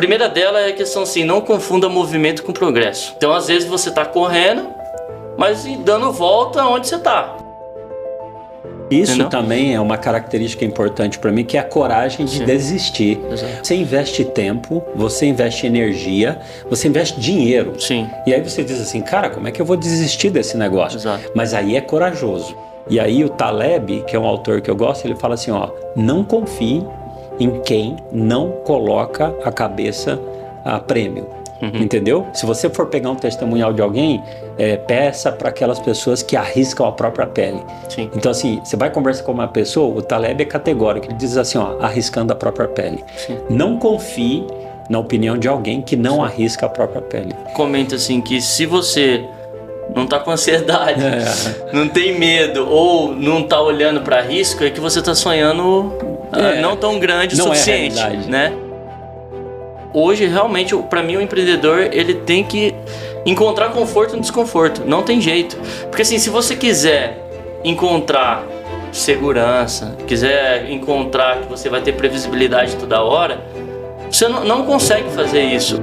primeira dela é a questão assim, não confunda movimento com progresso. Então às vezes você está correndo, mas dando volta onde você está. Isso Entendeu? também é uma característica importante para mim, que é a coragem de desistir. Exato. Você investe tempo, você investe energia, você investe dinheiro. Sim. E aí você diz assim, cara, como é que eu vou desistir desse negócio? Exato. Mas aí é corajoso. E aí o Taleb, que é um autor que eu gosto, ele fala assim, ó, não confie em quem não coloca a cabeça a prêmio. Entendeu? Se você for pegar um testemunhal de alguém, peça para aquelas pessoas que arriscam a própria pele. Sim. Então assim, você vai conversar com uma pessoa, o Taleb é categórico, ele diz assim, ó, arriscando a própria pele. Sim. Não confie na opinião de alguém que não arrisca a própria pele. Comenta assim que se você não tá com ansiedade, não tem medo ou não tá olhando para risco, é que você tá sonhando não tão grande o suficiente, é a realidade. né? Hoje, realmente, para mim, o empreendedor, ele tem que encontrar conforto no desconforto. Não tem jeito. Porque assim, se você quiser encontrar segurança, quiser encontrar que você vai ter previsibilidade toda hora, você não consegue fazer isso.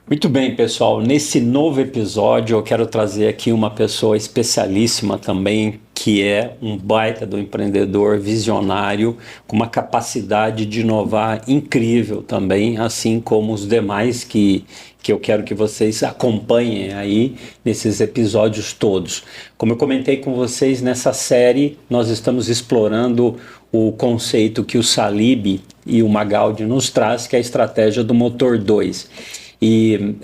Muito bem, pessoal. Nesse novo episódio, eu quero trazer aqui uma pessoa especialíssima também, que é um baita do empreendedor visionário, com uma capacidade de inovar incrível também, assim como os demais que eu quero que vocês acompanhem aí nesses episódios todos. Como eu comentei com vocês, nessa série nós estamos explorando o conceito que o Salib e o Magaldi nos traz, que é a estratégia do motor 2. E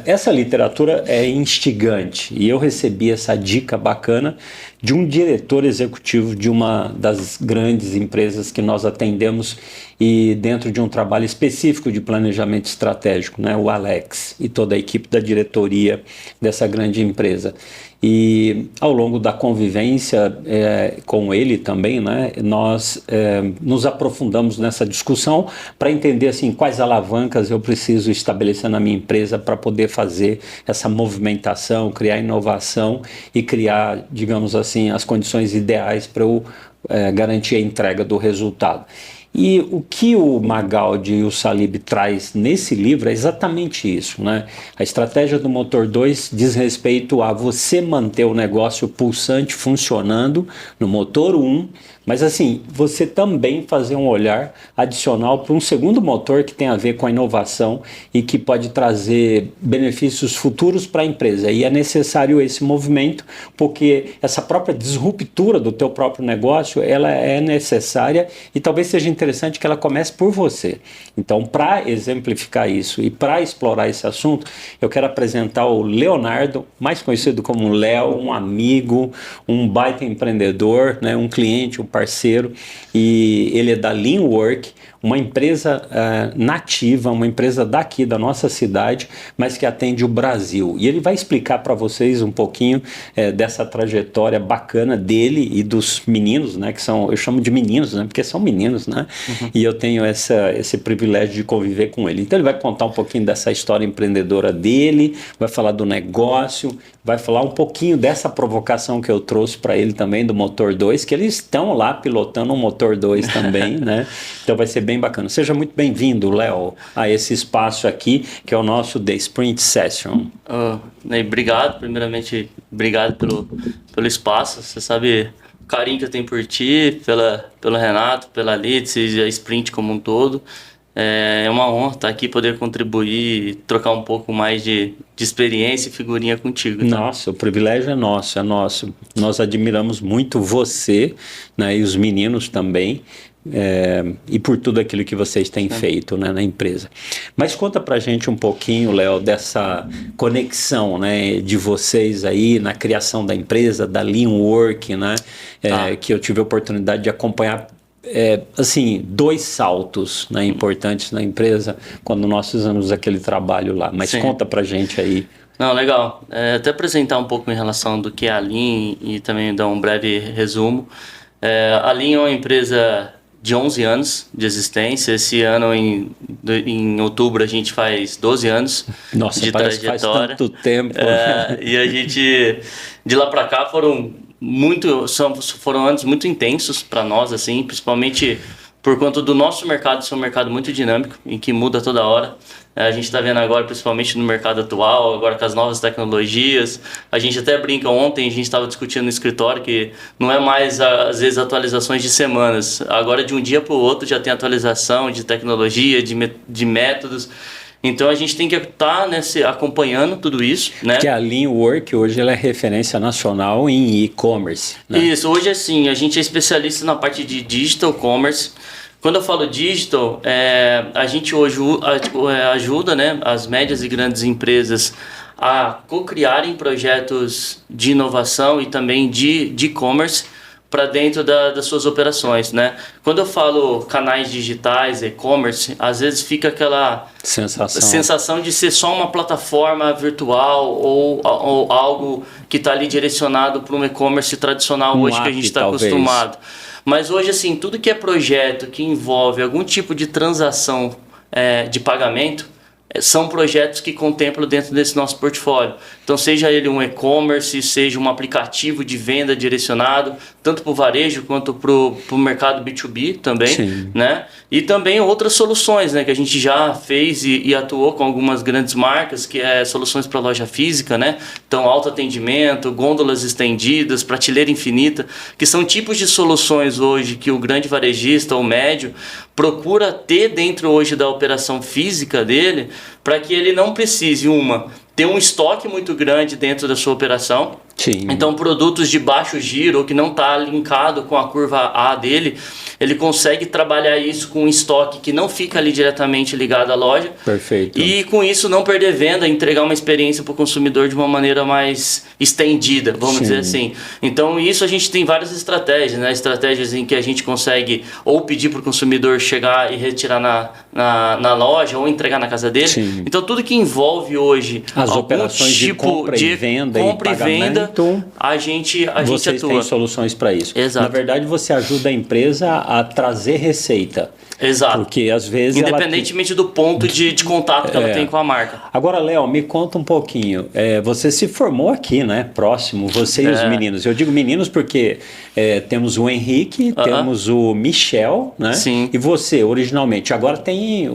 essa literatura é instigante, e eu recebi essa dica bacana de um diretor executivo de uma das grandes empresas que nós atendemos, e dentro de um trabalho específico de planejamento estratégico, né, o Alex e toda a equipe da diretoria dessa grande empresa. E ao longo da convivência com ele também, né, nós nos aprofundamos nessa discussão para entender assim, quais alavancas eu preciso estabelecer na minha empresa para poder fazer essa movimentação, criar inovação e criar, digamos assim, as condições ideais para eu garantir a entrega do resultado. E o que o Magaldi e o Salib traz nesse livro é exatamente isso, né? A estratégia do motor 2 diz respeito a você manter o negócio pulsante funcionando no motor 1, mas assim, você também fazer um olhar adicional para um segundo motor que tem a ver com a inovação e que pode trazer benefícios futuros para a empresa. E é necessário esse movimento, porque essa própria disruptura do teu próprio negócio, ela é necessária e talvez seja interessante que ela comece por você. Então, para exemplificar isso e para explorar esse assunto, eu quero apresentar o Leonardo, mais conhecido como Léo, um amigo, um baita empreendedor, né, um cliente, um parceiro, e ele é da Leanwork, uma empresa nativa, uma empresa daqui da nossa cidade, mas que atende o Brasil. E ele vai explicar para vocês um pouquinho dessa trajetória bacana dele e dos meninos, né, que são, eu chamo de meninos, né, porque são meninos, né, e eu tenho esse privilégio de conviver com ele. Então ele vai contar um pouquinho dessa história empreendedora dele, vai falar do negócio, vai falar um pouquinho dessa provocação que eu trouxe para ele também do motor 2, que eles estão lá pilotando um motor 2 também, né? Então vai ser bem bacana. Seja muito bem-vindo, Léo, a esse espaço aqui, que é o nosso The Sprint Session. Obrigado, primeiramente, obrigado pelo espaço. Você sabe o carinho que eu tenho por ti, pelo Renato, pela Leeds e a Sprint como um todo. É uma honra estar aqui, poder contribuir e trocar um pouco mais de experiência e figurinha contigo. Tá? Nossa, o privilégio é nosso, é nosso. Nós admiramos muito você, né, e os meninos também, e por tudo aquilo que vocês têm feito, né, na empresa. Mas conta pra gente um pouquinho, Léo, dessa conexão, né, de vocês aí na criação da empresa, da Leanwork, né, que eu tive a oportunidade de acompanhar. Assim, 2 saltos, né, importantes na empresa quando nós fizemos aquele trabalho lá, mas Sim. Conta pra gente aí. Não, legal, até apresentar um pouco em relação do que é a Lean e também dar um breve resumo. A Lean é uma empresa de 11 anos de existência. Esse ano, em outubro, a gente faz 12 anos. Nossa, de parece trajetória. Que faz tanto tempo. E a gente, de lá para cá, foram anos muito intensos para nós, assim, principalmente por conta do nosso mercado ser um mercado muito dinâmico, em que muda toda hora. A gente está vendo agora, principalmente no mercado atual, agora com as novas tecnologias. A gente até brinca, ontem a gente estava discutindo no escritório que não é mais, às vezes, atualizações de semanas. Agora, de um dia para o outro, já tem atualização de tecnologia, de métodos. Então, a gente tem que estar acompanhando tudo isso, né? Que a Leanwork, hoje, ela é referência nacional em e-commerce, né? Isso, hoje, assim, a gente é especialista na parte de digital commerce. Quando eu falo digital, a gente hoje ajuda, né, as médias e grandes empresas a co-criarem projetos de inovação e também de e-commerce para dentro das suas operações, né? Quando eu falo canais digitais, e-commerce, às vezes fica aquela sensação de ser só uma plataforma virtual ou algo que está ali direcionado para um e-commerce tradicional hoje que a gente está acostumado. Mas hoje, assim, tudo que é projeto que envolve algum tipo de transação de pagamento, são projetos que contemplam dentro desse nosso portfólio. Então, seja ele um e-commerce, seja um aplicativo de venda direcionado, tanto para o varejo quanto para o mercado B2B também, né? E também outras soluções, né, que a gente já fez e atuou com algumas grandes marcas, que é soluções para loja física, né? Então, autoatendimento, gôndolas estendidas, prateleira infinita, que são tipos de soluções hoje que o grande varejista ou médio procura ter dentro hoje da operação física dele, para que ele não precise, ter um estoque muito grande dentro da sua operação. Sim. Então, produtos de baixo giro, ou que não está linkado com a curva A dele, ele consegue trabalhar isso com um estoque que não fica ali diretamente ligado à loja. Perfeito. E com isso não perder venda, entregar uma experiência para o consumidor de uma maneira mais estendida, vamos dizer assim. Então, isso a gente tem várias estratégias, né? Estratégias em que a gente consegue ou pedir para o consumidor chegar e retirar na loja ou entregar na casa dele. Sim. Então, tudo que envolve hoje as operações de compra e venda a gente atua. Vocês têm soluções para isso. Exato. Na verdade, você ajuda a empresa a trazer receita. Exato. Porque às vezes independentemente do ponto de contato que ela tem com a marca. Agora, Léo, me conta um pouquinho. Você se formou aqui, né? Próximo, você e os meninos. Eu digo meninos porque temos o Henrique, temos o Michel, né? Sim. E você, originalmente. Agora tem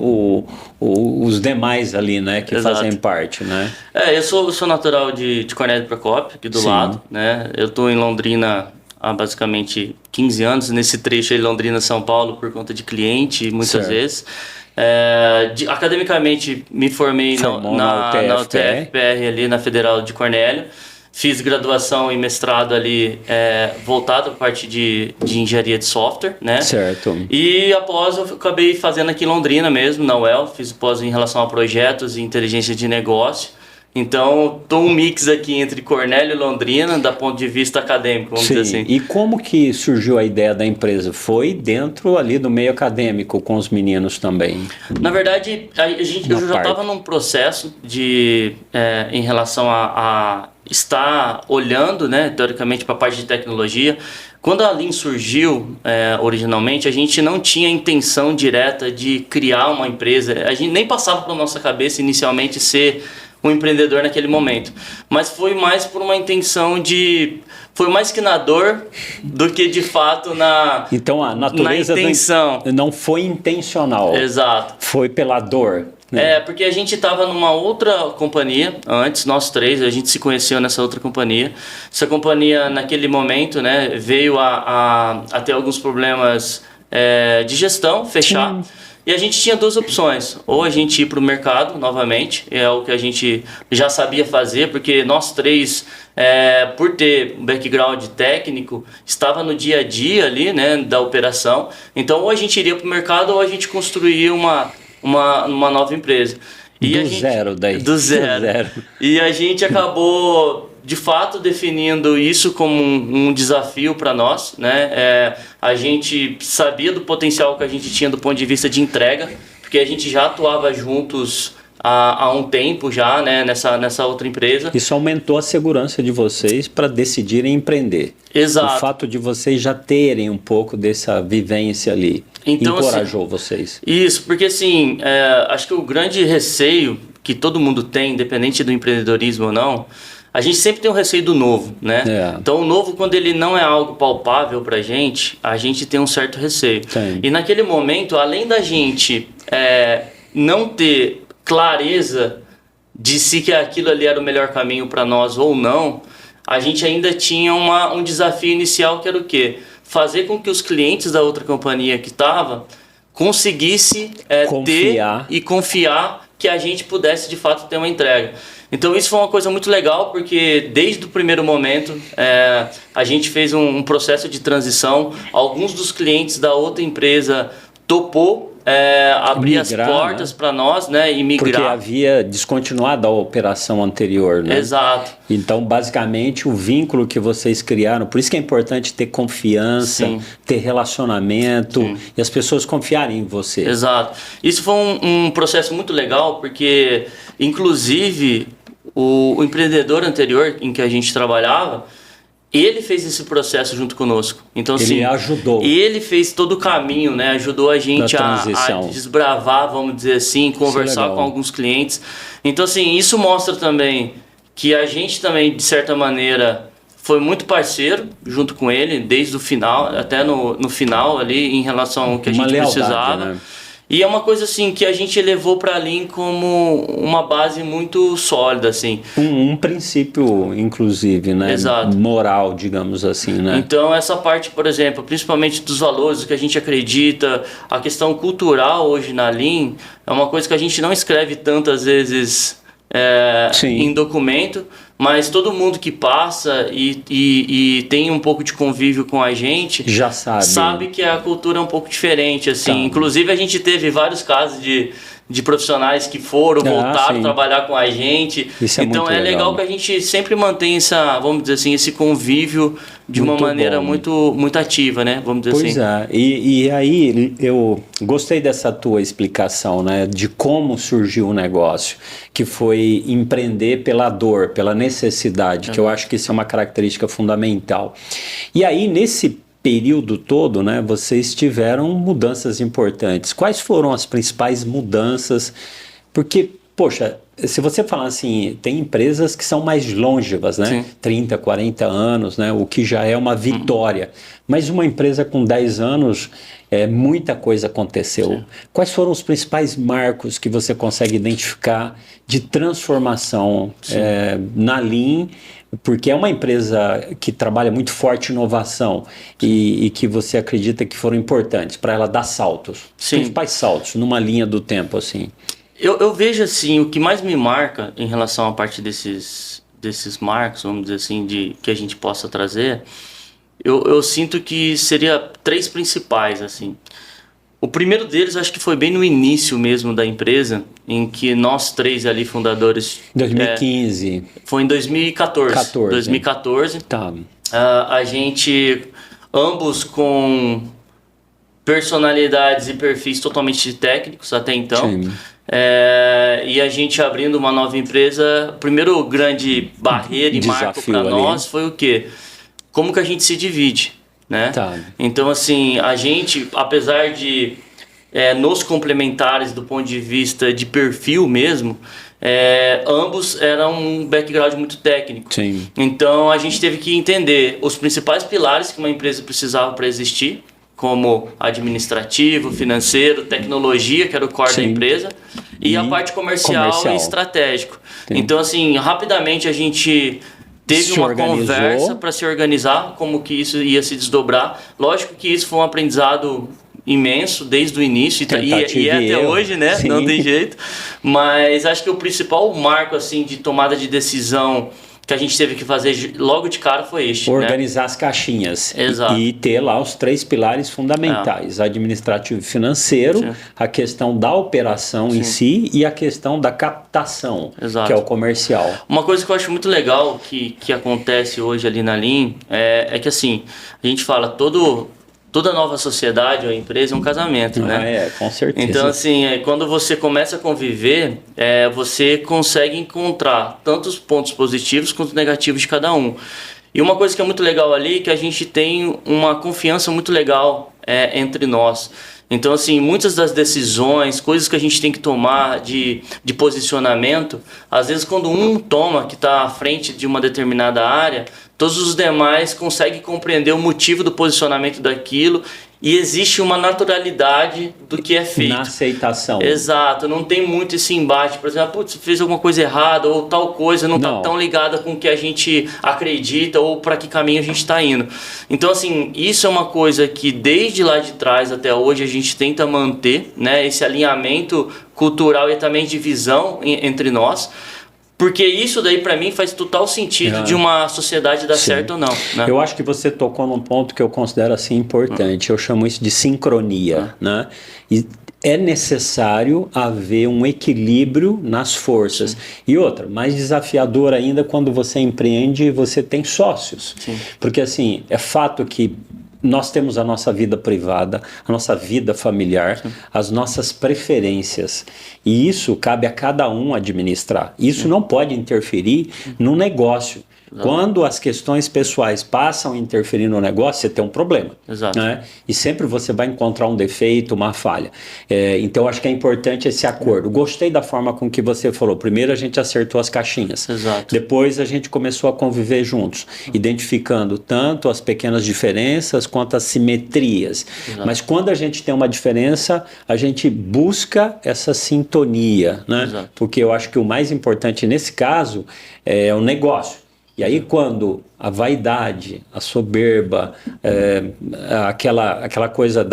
os demais ali, né? Que fazem parte, né? Eu sou natural de Cornélio Procópio, aqui do lado, né? Eu estou em Londrina há basicamente 15 anos, nesse trecho aí Londrina-São Paulo, por conta de cliente, muitas vezes. Academicamente, me formei na UTFPR, ali na Federal de Cornélio. Fiz graduação e mestrado ali voltado para a parte de engenharia de software, né? Certo. E após eu acabei fazendo aqui em Londrina mesmo, na UEL, fiz pós em relação a projetos e inteligência de negócio. Então, estou um mix aqui entre Cornélio e Londrina, da ponto de vista acadêmico, vamos dizer assim. E como que surgiu a ideia da empresa? Foi dentro ali do meio acadêmico, com os meninos também? Na verdade, eu já estava num processo em relação a estar olhando, né, teoricamente, para a parte de tecnologia. Quando a Lean surgiu originalmente, a gente não tinha intenção direta de criar uma empresa. A gente nem passava pela nossa cabeça inicialmente ser um empreendedor naquele momento, mas foi mais por uma intenção foi mais que na dor do que de fato então a natureza na intenção. Não foi intencional. Exato. Foi pela dor. Porque a gente estava numa outra companhia antes, nós três, a gente se conheceu nessa outra companhia. Essa companhia naquele momento, né, veio a ter alguns problemas de gestão, fechar. Sim. E a gente tinha duas opções, ou a gente ir para o mercado novamente, é o que a gente já sabia fazer, porque nós três, por ter um background técnico, estava no dia a dia ali, né, da operação. Então, ou a gente iria para o mercado, ou a gente construía uma nova empresa. Do zero. E a gente acabou, de fato, definindo isso como um desafio para nós, né? A gente sabia do potencial que a gente tinha do ponto de vista de entrega, porque a gente já atuava juntos há um tempo já, né, nessa outra empresa. Isso aumentou a segurança de vocês para decidirem empreender. Exato. O fato de vocês já terem um pouco dessa vivência ali, então, encorajou assim, vocês. Isso, porque assim, acho que o grande receio que todo mundo tem, independente do empreendedorismo ou não, a gente sempre tem um receio do novo, né? É. Então o novo, quando ele não é algo palpável pra gente, a gente tem um certo receio. Sim. E naquele momento, além da gente não ter clareza de se que aquilo ali era o melhor caminho para nós ou não, a gente ainda tinha um desafio inicial, que era o quê? Fazer com que os clientes da outra companhia que estava conseguisse ter e confiar que a gente pudesse de fato ter uma entrega. Então isso foi uma coisa muito legal, porque desde o primeiro momento a gente fez um processo de transição. Alguns dos clientes da outra empresa topou abrir migrar, as portas, né, para nós, né, e migrar. Porque havia descontinuado a operação anterior, né? Exato. Então, basicamente, o vínculo que vocês criaram, por isso que é importante ter confiança, sim, ter relacionamento, sim, e as pessoas confiarem em você. Exato. Isso foi um processo muito legal, porque, inclusive, o empreendedor anterior em que a gente trabalhava, ele fez esse processo junto conosco. Então, assim, ele ajudou. Ele fez todo o caminho, né? Ajudou a gente a desbravar, vamos dizer assim, conversar com alguns clientes. Então, assim, isso mostra também que a gente também, de certa maneira, foi muito parceiro junto com ele, desde o final, até no final ali, em relação ao que a gente precisava. Né? E é uma coisa assim que a gente levou para a Lean como uma base muito sólida, assim. Um princípio, inclusive, né? Exato. Moral, digamos assim, né? Então essa parte, por exemplo, principalmente dos valores, do que a gente acredita, a questão cultural hoje na Lean é uma coisa que a gente não escreve tantas vezes em documento, mas todo mundo que passa e tem um pouco de convívio com a gente já sabe que a cultura é um pouco diferente, assim. Tá. Inclusive a gente teve vários casos de profissionais que voltaram a trabalhar com a gente. Isso então é legal que a gente sempre mantém vamos dizer assim, esse convívio de uma maneira muito ativa, né? Vamos dizer assim. Pois é. E aí eu gostei dessa tua explicação, né? De como surgiu o negócio, que foi empreender pela dor, pela necessidade, que eu acho que isso é uma característica fundamental. E aí nesse período todo, né, vocês tiveram mudanças importantes. Quais foram as principais mudanças? Porque, poxa, se você falar assim, tem empresas que são mais longevas, né? Sim. 30, 40 anos, né? O que já é uma vitória. Mas uma empresa com 10 anos, muita coisa aconteceu. Sim. Quais foram os principais marcos que você consegue identificar de transformação na Lean? Porque é uma empresa que trabalha muito forte em inovação e que você acredita que foram importantes para ela dar saltos. Sim. Principais saltos numa linha do tempo, assim. Eu vejo assim, o que mais me marca em relação à parte desses marcos, vamos dizer assim, que a gente possa trazer, eu sinto que seria 3 principais, assim. O primeiro deles, acho que foi bem no início mesmo da empresa, em que nós 3 ali, fundadores... 2015. Foi em 2014. 2014. Tá. A gente, ambos com personalidades e perfis totalmente técnicos até então. Sim. E a gente abrindo uma nova empresa, o primeiro grande barreira e marco para nós foi o quê? Como que a gente se divide, né? Tá. Então, assim, a gente, apesar de nos complementares do ponto de vista de perfil mesmo, ambos eram um background muito técnico. Sim. Então, a gente teve que entender os principais pilares que uma empresa precisava para existir, como administrativo, financeiro, tecnologia, que era o core da empresa, e a parte comercial e estratégico. Sim. Então, assim, rapidamente a gente teve uma conversa para se organizar, como que isso ia se desdobrar. Lógico que isso foi um aprendizado imenso desde o início e até hoje, né? Sim. Não tem jeito. Mas acho que o principal marco assim de tomada de decisão que a gente teve que fazer logo de cara foi este. Organizar, né, as caixinhas. Exato. E ter lá os 3 pilares fundamentais. Administrativo e financeiro, sim, a questão da operação, sim, em si e a questão da captação, exato, que é o comercial. Uma coisa que eu acho muito legal que acontece hoje ali na Lean é que assim, a gente fala toda nova sociedade ou empresa é um casamento, né? Com certeza. Então, assim, quando você começa a conviver, você consegue encontrar tanto os pontos positivos quanto os negativos de cada um. E uma coisa que é muito legal ali é que a gente tem uma confiança muito legal entre nós. Então, assim, muitas das decisões, coisas que a gente tem que tomar de posicionamento, às vezes quando um toma, que está à frente de uma determinada área, todos os demais conseguem compreender o motivo do posicionamento daquilo e existe uma naturalidade do que é feito. Na aceitação. Exato, não tem muito esse embate, por exemplo, putz, fez alguma coisa errada ou tal coisa não está tão ligada com o que a gente acredita ou para que caminho a gente está indo. Então, assim, isso é uma coisa que desde lá de trás até hoje a gente tenta manter, né, esse alinhamento cultural e também de visão entre nós. Porque isso daí para mim faz total sentido de uma sociedade dar certo ou não. Né? Eu acho que você tocou num ponto que eu considero assim importante. Eu chamo isso de sincronia, né? E é necessário haver um equilíbrio nas forças. Sim. E outra, mais desafiador ainda quando você empreende e você tem sócios. Sim. Porque assim, é fato que nós temos a nossa vida privada, a nossa vida familiar, sim, as nossas preferências. E isso cabe a cada um administrar. Isso sim, não pode interferir no negócio. Exato. Quando as questões pessoais passam a interferir no negócio, você tem um problema. Exato. Né? E sempre você vai encontrar um defeito, uma falha. Então, acho que é importante esse acordo. Gostei da forma com que você falou. Primeiro, a gente acertou as caixinhas. Exato. Depois, a gente começou a conviver juntos, identificando tanto as pequenas diferenças quanto as simetrias. Exato. Mas quando a gente tem uma diferença, a gente busca essa sintonia. Né? Exato. Porque eu acho que o mais importante nesse caso é o negócio. E aí quando a vaidade, a soberba, aquela coisa,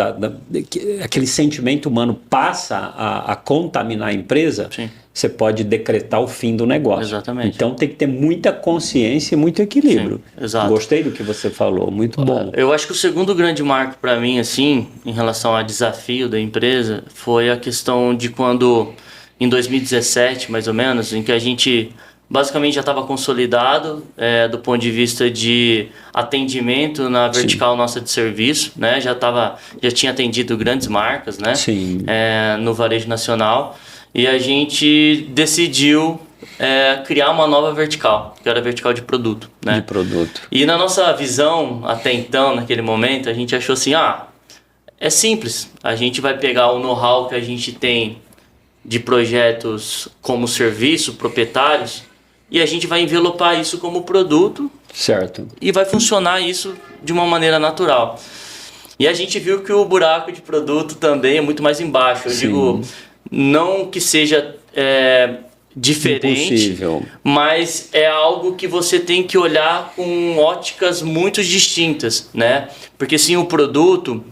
aquele sentimento humano passa a contaminar a empresa, sim, você pode decretar o fim do negócio. Exatamente. Então tem que ter muita consciência e muito equilíbrio. Sim, exato. Gostei do que você falou, muito bom. Eu acho que o segundo grande marco para mim, assim, em relação ao desafio da empresa, foi a questão de quando, em 2017, mais ou menos, em que a gente basicamente já estava consolidado do ponto de vista de atendimento na vertical, sim, nossa de serviço, né? Já tinha atendido grandes marcas, né? Sim. No varejo nacional, e a gente decidiu criar uma nova vertical, que era a vertical de produto, né? De produto. E na nossa visão até então, naquele momento, a gente achou assim, é simples, a gente vai pegar o know-how que a gente tem de projetos como serviço, proprietários, e a gente vai envelopar isso como produto. Certo. E vai funcionar isso de uma maneira natural. E a gente viu que o buraco de produto também é muito mais embaixo. Eu sim, digo, não que seja diferente, impossível, mas é algo que você tem que olhar com óticas muito distintas, né? Porque sim, o produto,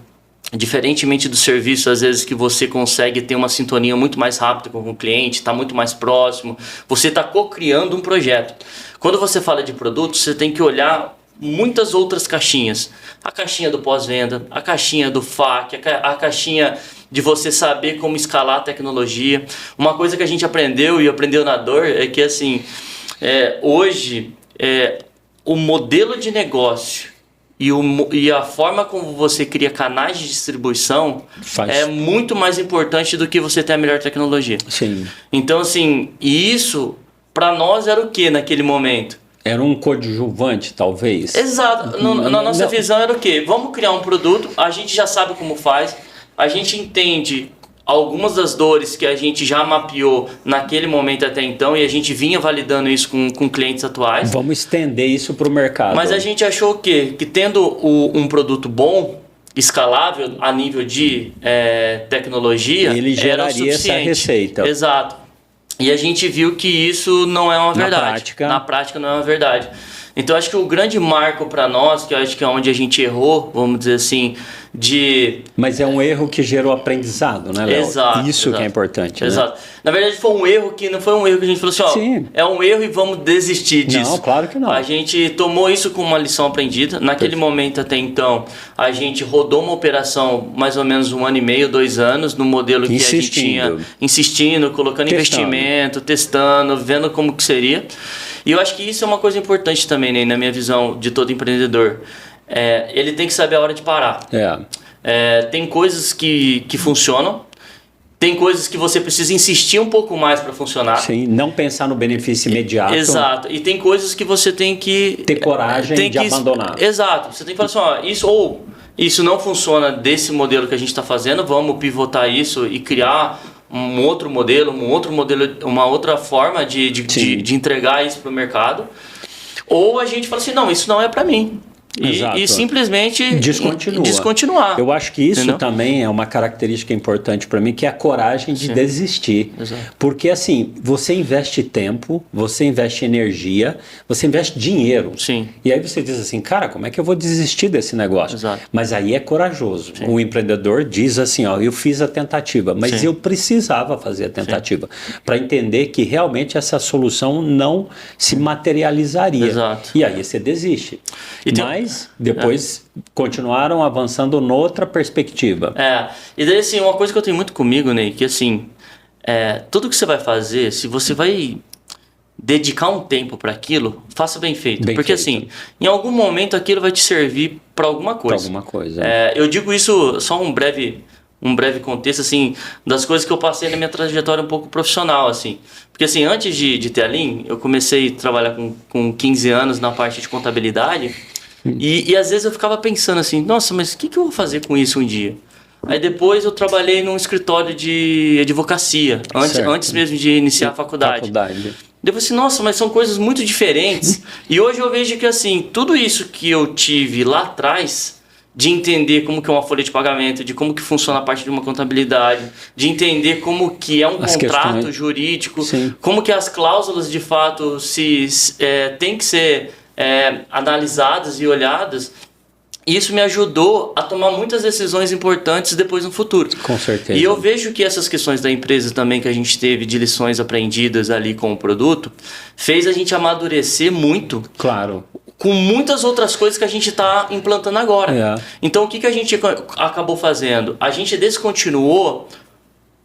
diferentemente do serviço, às vezes que você consegue ter uma sintonia muito mais rápida com o cliente, está muito mais próximo, você está co-criando um projeto. Quando você fala de produto, você tem que olhar muitas outras caixinhas. A caixinha do pós-venda, a caixinha do FAQ, a caixinha de você saber como escalar a tecnologia. Uma coisa que a gente aprendeu e aprendeu na dor é que assim, hoje o modelo de negócio e a forma como você cria canais de distribuição é muito mais importante do que você ter a melhor tecnologia. Sim. Então, assim, isso para nós era o que naquele momento? Era um coadjuvante, talvez? Exato. Na nossa visão era o quê? Vamos criar um produto, a gente já sabe como faz, a gente entende algumas das dores que a gente já mapeou naquele momento até então e a gente vinha validando isso com clientes atuais. Vamos estender isso para o mercado. Mas a gente achou o quê? Que tendo um produto bom, escalável a nível de tecnologia, ele geraria essa receita. Exato. E a gente viu que isso não é uma verdade. Na prática não é uma verdade. Então acho que o grande marco para nós, que eu acho que é onde a gente errou, vamos dizer assim, Mas é um erro que gerou aprendizado, né, Léo? Exato. Isso exato, que é importante. Exato. Né? Na verdade foi um erro que não foi um erro que a gente falou assim, sim, é um erro e vamos desistir disso. Não, claro que não. A gente tomou isso como uma lição aprendida. Naquele momento até então, a gente rodou uma operação mais ou menos 1 ano e meio, 2 anos, no modelo que a gente tinha, insistindo, colocando investimento, testando, vendo como que seria. E eu acho que isso é uma coisa importante também, né, na minha visão de todo empreendedor. Ele tem que saber a hora de parar. Tem coisas que funcionam, tem coisas que você precisa insistir um pouco mais para funcionar. Sim, não pensar no benefício imediato. Exato. E tem coisas que você tem que ter coragem de abandonar. Exato. Você tem que falar assim, isso ou isso não funciona desse modelo que a gente está fazendo, vamos pivotar isso e criar um outro modelo, uma outra forma de entregar isso para o mercado. Ou a gente fala assim, não, isso não é para mim. E simplesmente descontinuar. Eu acho que isso também é uma característica importante para mim, que é a coragem de desistir. Exato. Porque assim, você investe tempo, você investe energia, você investe dinheiro. Sim. E aí você diz assim, cara, como é que eu vou desistir desse negócio? Exato. Mas aí é corajoso. Sim. O empreendedor diz assim, ó, eu fiz a tentativa, mas Sim. eu precisava fazer a tentativa para entender que realmente essa solução não se materializaria. Exato. E aí você desiste. Mas depois continuaram avançando noutra perspectiva. E daí assim, uma coisa que eu tenho muito comigo, Ney, que assim, tudo que você vai fazer, se você vai dedicar um tempo para aquilo, faça bem feito. Porque assim, em algum momento aquilo vai te servir para alguma coisa. Para alguma coisa. Eu digo isso só um breve contexto, assim, das coisas que eu passei na minha trajetória um pouco profissional, assim. Porque, assim, antes de ter a Lean, eu comecei a trabalhar com 15 anos na parte de contabilidade. E às vezes eu ficava pensando assim, nossa, mas o que eu vou fazer com isso um dia? Aí depois eu trabalhei num escritório de advocacia, antes mesmo de iniciar a faculdade. Depois assim, nossa, mas são coisas muito diferentes. E hoje eu vejo que assim, tudo isso que eu tive lá atrás, de entender como que é uma folha de pagamento, de como que funciona a parte de uma contabilidade, de entender como que é um contrato jurídico, como que as cláusulas de fato têm que ser analisadas e olhadas, isso me ajudou a tomar muitas decisões importantes depois no futuro. Com certeza. E eu vejo que essas questões da empresa também que a gente teve de lições aprendidas ali com o produto, fez a gente amadurecer muito. Claro. Com muitas outras coisas que a gente está implantando agora. Então o que a gente acabou fazendo? A gente descontinuou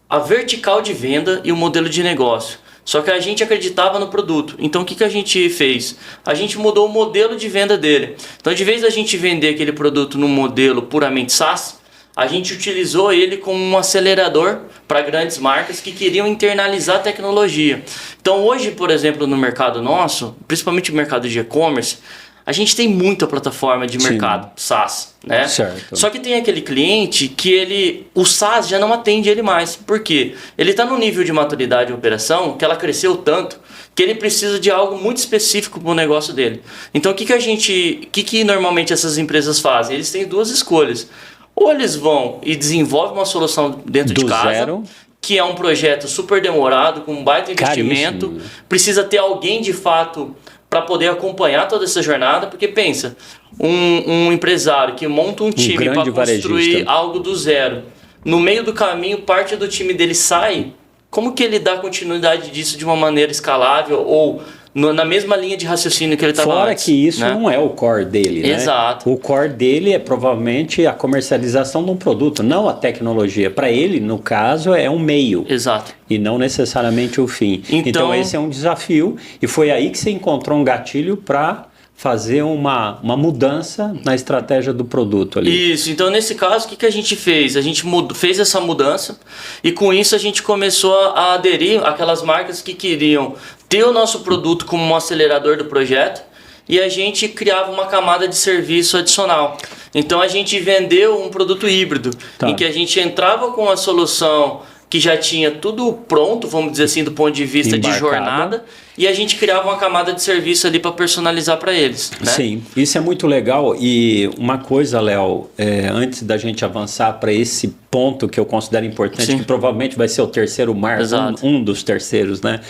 a vertical de venda e o modelo de negócio. Só que a gente acreditava no produto. Então o que a gente fez? A gente mudou o modelo de venda dele. Então de vez da gente vender aquele produto no modelo puramente SaaS, a gente utilizou ele como um acelerador para grandes marcas que queriam internalizar a tecnologia. Então hoje, por exemplo, no mercado nosso, principalmente no mercado de e-commerce, a gente tem muita plataforma de mercado, SaaS, né? Certo. Só que tem aquele cliente que o SaaS já não atende ele mais. Por quê? Ele está no nível de maturidade de operação que ela cresceu tanto que ele precisa de algo muito específico para o negócio dele. Então o que normalmente essas empresas fazem? Eles têm duas escolhas. Ou eles vão e desenvolvem uma solução dentro de casa, que é um projeto super demorado, com um baita investimento, precisa ter alguém de fato para poder acompanhar toda essa jornada, porque pensa, um empresário que monta um time para construir algo do zero, no meio do caminho parte do time dele sai, como que ele dá continuidade disso de uma maneira escalável ou na mesma linha de raciocínio que ele estava antes? Fora que isso não é o core dele, né? Exato. O core dele é provavelmente a comercialização de um produto, não a tecnologia. Para ele, no caso, é um meio. Exato. E não necessariamente o fim. Então esse é um desafio e foi aí que você encontrou um gatilho para fazer uma mudança na estratégia do produto ali. Isso, então nesse caso o que a gente fez? A gente fez essa mudança e com isso a gente começou a aderir àquelas marcas que queriam ter o nosso produto como um acelerador do projeto e a gente criava uma camada de serviço adicional. Então a gente vendeu um produto híbrido, em que a gente entrava com a solução que já tinha tudo pronto, vamos dizer assim, do ponto de vista de jornada, e a gente criava uma camada de serviço ali para personalizar para eles, né? Sim, isso é muito legal. E uma coisa, Léo, antes da gente avançar para esse ponto que eu considero importante, que provavelmente vai ser o terceiro marco, um dos terceiros, né,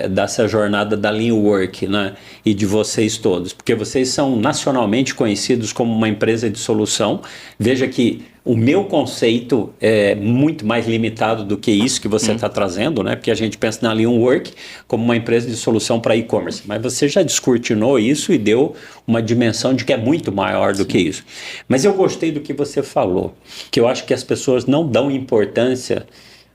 dessa jornada da Lean Work, né, e de vocês todos, porque vocês são nacionalmente conhecidos como uma empresa de solução. Veja que o meu conceito é muito mais limitado do que isso que você está trazendo, né? Porque a gente pensa na Lean Work como uma empresa de solução para e-commerce, mas você já descortinou isso e deu uma dimensão de que é muito maior do que isso. Mas eu gostei do que você falou, que eu acho que as pessoas não dão importância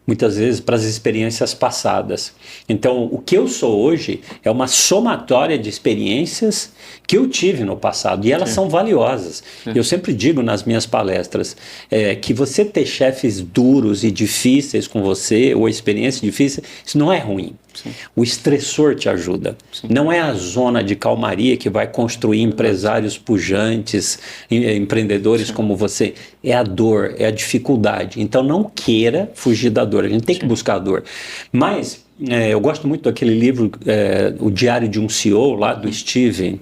muitas vezes para as experiências passadas. Então, o que eu sou hoje é uma somatória de experiências que eu tive no passado, e elas são valiosas. Eu sempre digo nas minhas palestras que você ter chefes duros e difíceis com você, ou experiências difíceis, isso não é ruim. O estressor te ajuda. Não é a zona de calmaria que vai construir empresários pujantes, empreendedores como você. É a dor, é a dificuldade. Então não queira fugir da dor. A gente tem que buscar a dor. Mas eu gosto muito daquele livro, O Diário de um CEO, lá do Stephen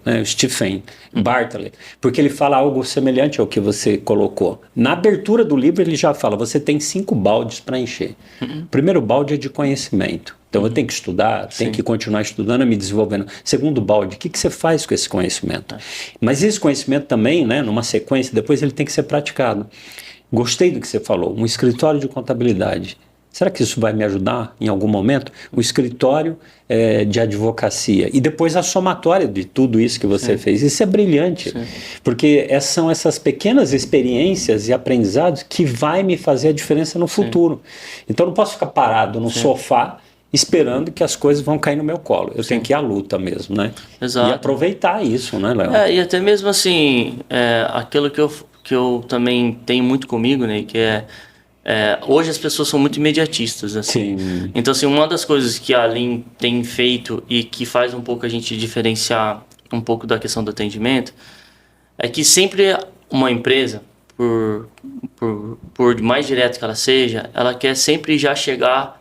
Bartlett, porque ele fala algo semelhante ao que você colocou. Na abertura do livro ele já fala, você tem 5 baldes para encher. O primeiro balde é de conhecimento. Então eu tenho que estudar, tenho que continuar estudando e me desenvolvendo. Segundo balde, o que você faz com esse conhecimento? Mas esse conhecimento também, né, numa sequência, depois ele tem que ser praticado. Gostei do que você falou, um escritório de contabilidade. Será que isso vai me ajudar em algum momento? O escritório de advocacia. E depois a somatória de tudo isso que você fez. Isso é brilhante. Porque são essas pequenas experiências e aprendizados que vai me fazer a diferença no futuro. Então eu não posso ficar parado no sofá esperando que as coisas vão cair no meu colo. Eu tenho que ir à luta mesmo, né? Exato. E aproveitar isso, né, Léo? E até mesmo assim, aquilo que eu também tenho muito comigo, né, que hoje as pessoas são muito imediatistas, assim. Sim. Então, assim, uma das coisas que a Lean tem feito e que faz um pouco a gente diferenciar um pouco da questão do atendimento é que sempre uma empresa, por mais direto que ela seja, ela quer sempre já chegar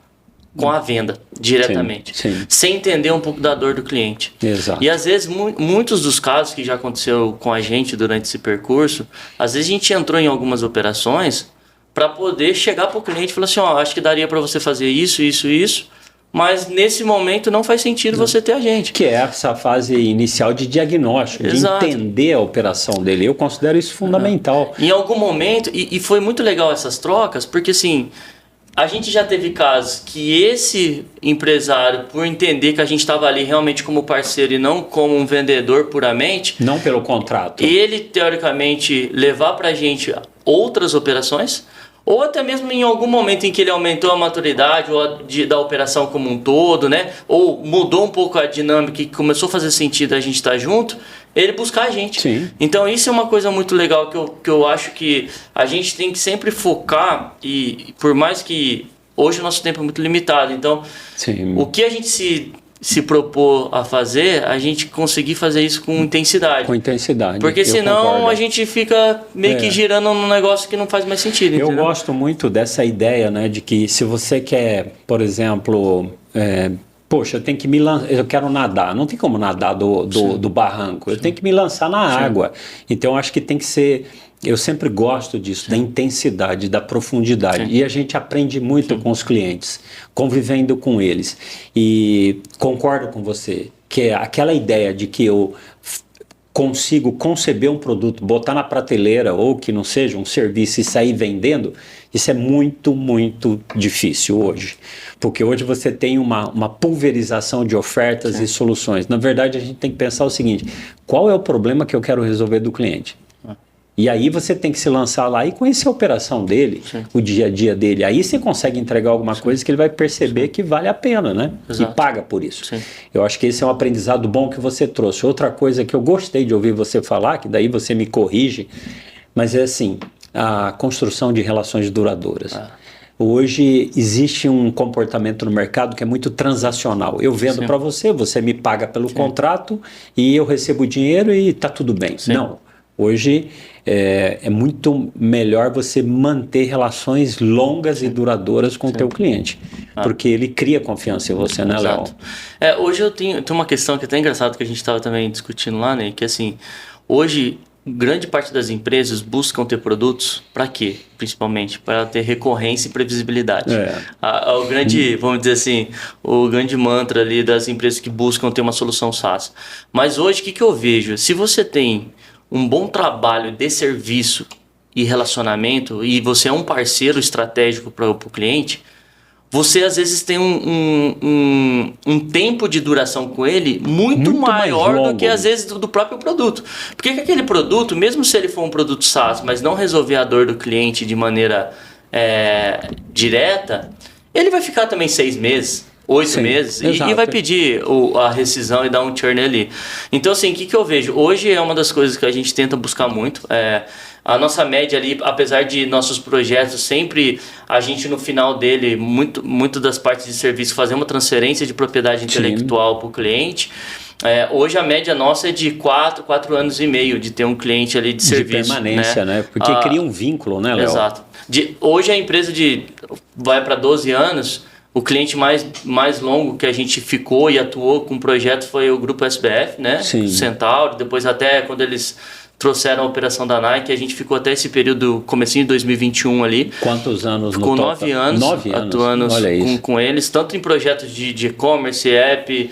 com a venda diretamente, sem entender um pouco da dor do cliente. Exato. E às vezes, muitos dos casos que já aconteceu com a gente durante esse percurso, às vezes a gente entrou em algumas operações para poder chegar para o cliente e falar assim, acho que daria para você fazer isso, isso, isso, mas nesse momento não faz sentido você ter a gente. Que é essa fase inicial de diagnóstico, Exato. de entender a operação dele. Eu considero isso fundamental. Em algum momento, e foi muito legal essas trocas, porque assim, a gente já teve casos que esse empresário, por entender que a gente estava ali realmente como parceiro e não como um vendedor puramente, não pelo contrato, ele teoricamente levar para a gente outras operações, ou até mesmo em algum momento em que ele aumentou a maturidade da operação como um todo, né? Ou mudou um pouco a dinâmica e começou a fazer sentido a gente estar junto, ele buscar a gente. Sim. Então isso é uma coisa muito legal que eu acho que a gente tem que sempre focar, e por mais que hoje o nosso tempo é muito limitado, então o que a gente se propor a fazer, a gente conseguir fazer isso com intensidade. Com intensidade. Porque senão a gente fica meio que girando num negócio que não faz mais sentido. Eu entendeu? gosto muito dessa ideia, né, de que se você quer, por exemplo, poxa, eu tenho que eu quero nadar, não tem como nadar do barranco, eu tenho que me lançar na água. Então eu acho que tem que ser. Eu sempre gosto disso, da intensidade, da profundidade. E a gente aprende muito com os clientes, convivendo com eles. E concordo com você, que é aquela ideia de que eu consigo conceber um produto, botar na prateleira, ou que não seja um serviço e sair vendendo, isso é muito, muito difícil hoje. Porque hoje você tem uma pulverização de ofertas e soluções. Na verdade, a gente tem que pensar o seguinte, qual é o problema que eu quero resolver do cliente? E aí você tem que se lançar lá e conhecer a operação dele, o dia a dia dele. Aí você consegue entregar alguma coisa que ele vai perceber que vale a pena, né? Exato. E paga por isso. Eu acho que esse é um aprendizado bom que você trouxe. Outra coisa que eu gostei de ouvir você falar, que daí você me corrige, mas é assim, a construção de relações duradouras. Hoje existe um comportamento no mercado que é muito transacional. Eu vendo para você, você me paga pelo contrato e eu recebo o dinheiro e está tudo bem. Não. Hoje é muito melhor você manter relações longas e duradouras com o teu cliente, porque ele cria confiança em você, né, Léo? Hoje eu tenho uma questão que é até engraçada que a gente estava também discutindo lá, né? Que assim, hoje grande parte das empresas buscam ter produtos para quê? Principalmente para ter recorrência e previsibilidade. O grande, vamos dizer assim, o grande mantra ali das empresas que buscam ter uma solução SaaS. Mas hoje o que eu vejo? Se você tem um bom trabalho de serviço e relacionamento e você é um parceiro estratégico para o cliente, você às vezes tem um tempo de duração com ele muito maior do que às vezes do próprio produto. Porque que aquele produto, mesmo se ele for um produto SaaS, mas não resolver a dor do cliente de maneira direta, ele vai ficar também 6 meses, 8 meses e vai pedir a rescisão e dar um churn ali. Então, assim, o que eu vejo? Hoje é uma das coisas que a gente tenta buscar muito. A nossa média ali, apesar de nossos projetos, sempre a gente no final dele, muito das partes de serviço, fazer uma transferência de propriedade intelectual para o cliente. Hoje a média nossa é de 4 anos e meio de ter um cliente ali de serviço. De permanência, né? Porque cria um vínculo, né, Léo? Exato. Hoje a empresa vai para 12 anos, o cliente mais longo que a gente ficou e atuou com o projeto foi o Grupo SBF, né? Sim. Centauro, depois até quando eles trouxeram a operação da Nike, a gente ficou até esse período, comecinho de 2021 ali. Quantos anos ficou no total? 9 anos, 9 anos atuando com eles, tanto em projetos de e-commerce, app,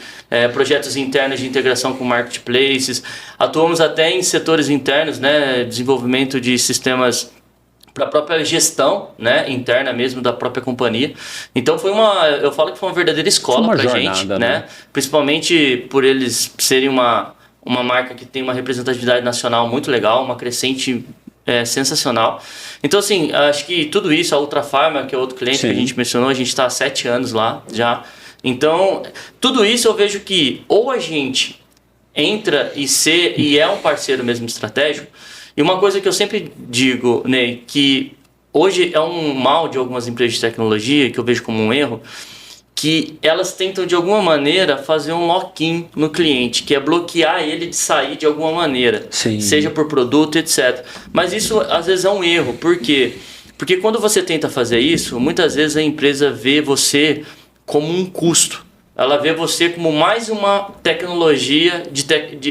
projetos internos de integração com marketplaces. Atuamos até em setores internos, né, desenvolvimento de sistemas para a própria gestão, né, interna mesmo da própria companhia. Então eu falo que foi uma verdadeira escola para a gente, né? Principalmente por eles serem uma marca que tem uma representatividade nacional muito legal, uma crescente sensacional. Então, assim, acho que tudo isso, a Ultra Pharma, que é outro cliente que a gente mencionou, a gente está há 7 anos lá já. Então, tudo isso eu vejo que ou a gente entra e é um parceiro mesmo estratégico. E uma coisa que eu sempre digo, Ney, que hoje é um mal de algumas empresas de tecnologia, que eu vejo como um erro, que elas tentam de alguma maneira fazer um lock-in no cliente, que é bloquear ele de sair de alguma maneira, seja por produto, etc. Mas isso às vezes é um erro. Por quê? Porque quando você tenta fazer isso, muitas vezes a empresa vê você como um custo. Ela vê você como mais uma tecnologia,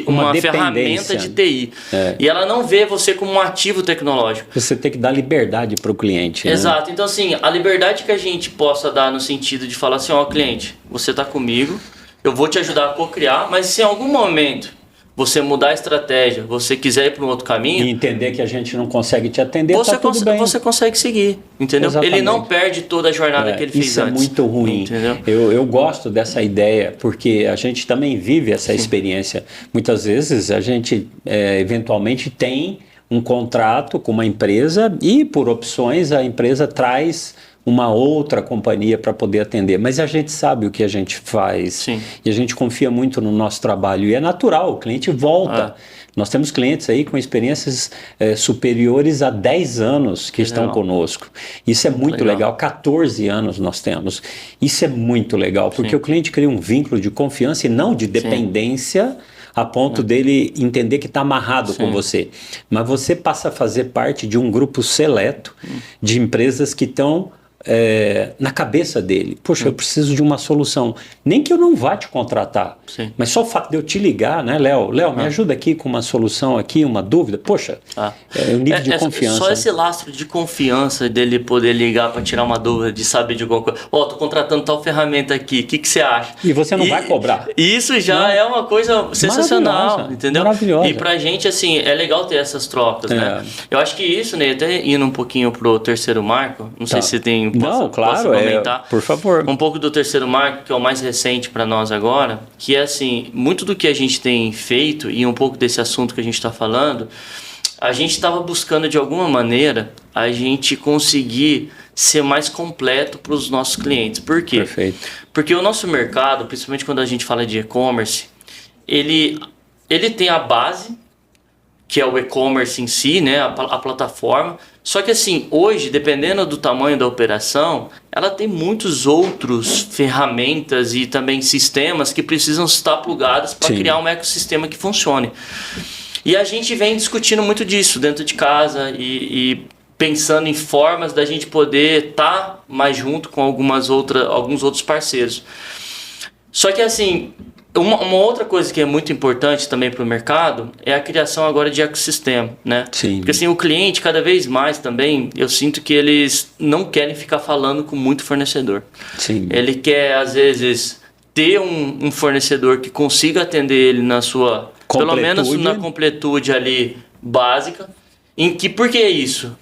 uma ferramenta de TI. E ela não vê você como um ativo tecnológico. Você tem que dar liberdade para o cliente. Exato. Né? Então, assim, a liberdade que a gente possa dar no sentido de falar assim, cliente, você está comigo, eu vou te ajudar a co-criar, mas se em algum momento você mudar a estratégia, você quiser ir para um outro caminho... E entender que a gente não consegue te atender, tá tudo bem. Você consegue seguir, entendeu? Exatamente. Ele não perde toda a jornada que ele fez antes. Isso é muito ruim. Entendeu? Eu gosto dessa ideia, porque a gente também vive essa experiência. Muitas vezes a gente eventualmente tem um contrato com uma empresa e por opções a empresa traz uma outra companhia para poder atender, mas a gente sabe o que a gente faz e a gente confia muito no nosso trabalho e é natural, o cliente volta. Nós temos clientes aí com experiências superiores a 10 anos que estão conosco. Isso é muito legal. 14 anos nós temos. Isso é muito legal, porque o cliente cria um vínculo de confiança e não de dependência a ponto dele entender que está amarrado com você. Mas você passa a fazer parte de um grupo seleto de empresas que estão na cabeça dele. Poxa, eu preciso de uma solução. Nem que eu não vá te contratar, mas só o fato de eu te ligar, né, Léo? Léo, me ajuda aqui com uma solução aqui, uma dúvida. Poxa, é um nível de confiança. Só esse lastro de confiança dele poder ligar para tirar uma dúvida, de saber de alguma coisa. Tô contratando tal ferramenta aqui, o que você acha? E você não vai cobrar. Isso já é uma coisa sensacional, entendeu? Maravilhosa. E pra gente, assim, é legal ter essas trocas, né? Eu acho que isso, né, até indo um pouquinho pro terceiro marco, não sei se você tem... Não, claro, por favor. Um pouco do terceiro marco, que é o mais recente para nós agora, que é assim, muito do que a gente tem feito e um pouco desse assunto que a gente está falando, a gente estava buscando de alguma maneira a gente conseguir ser mais completo para os nossos clientes. Por quê? Perfeito. Porque o nosso mercado, principalmente quando a gente fala de e-commerce, ele tem a base, que é o e-commerce em si, né, a plataforma. Só que assim, hoje, dependendo do tamanho da operação, ela tem muitos outros ferramentas e também sistemas que precisam estar plugados para criar um ecossistema que funcione. E a gente vem discutindo muito disso dentro de casa e pensando em formas da gente poder estar mais junto com alguns outros parceiros. Só que assim... Uma outra coisa que é muito importante também para o mercado é a criação agora de ecossistema, né? Porque assim, o cliente cada vez mais também, eu sinto que eles não querem ficar falando com muito fornecedor. Ele quer, às vezes, ter um fornecedor que consiga atender ele na sua... Pelo menos na completude ali básica. Por que isso?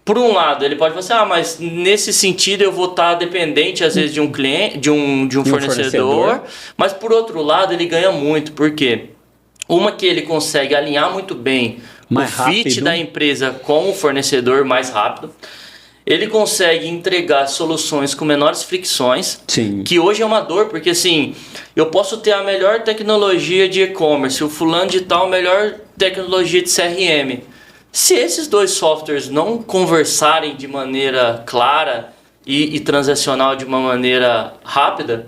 Por um lado, ele pode falar assim, mas nesse sentido eu vou estar dependente, às vezes, de um cliente, de um fornecedor. Mas, por outro lado, ele ganha muito. Por quê? Uma que ele consegue alinhar muito bem o fit da empresa com o fornecedor mais rápido. ele consegue entregar soluções com menores fricções, Sim. que hoje é uma dor, porque assim, eu posso ter a melhor tecnologia de e-commerce, o fulano de tal, a melhor tecnologia de CRM. Se esses dois softwares não conversarem de maneira clara e transacional de uma maneira rápida,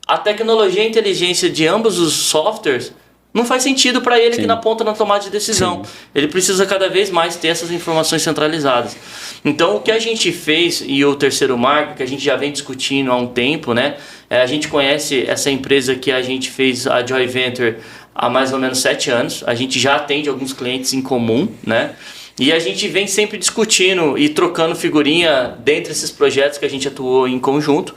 a tecnologia e a inteligência de ambos os softwares não faz sentido para ele aqui na ponta na tomada de decisão. Sim. Ele precisa cada vez mais ter essas informações centralizadas. Então, o que a gente fez, e o terceiro marco, que a gente já vem discutindo há um tempo, né? A gente conhece essa empresa que a gente fez, a Joy Venture, há mais ou menos 7 anos. A gente já atende alguns clientes em comum, né? E a gente vem sempre discutindo e trocando figurinha dentre esses projetos que a gente atuou em conjunto.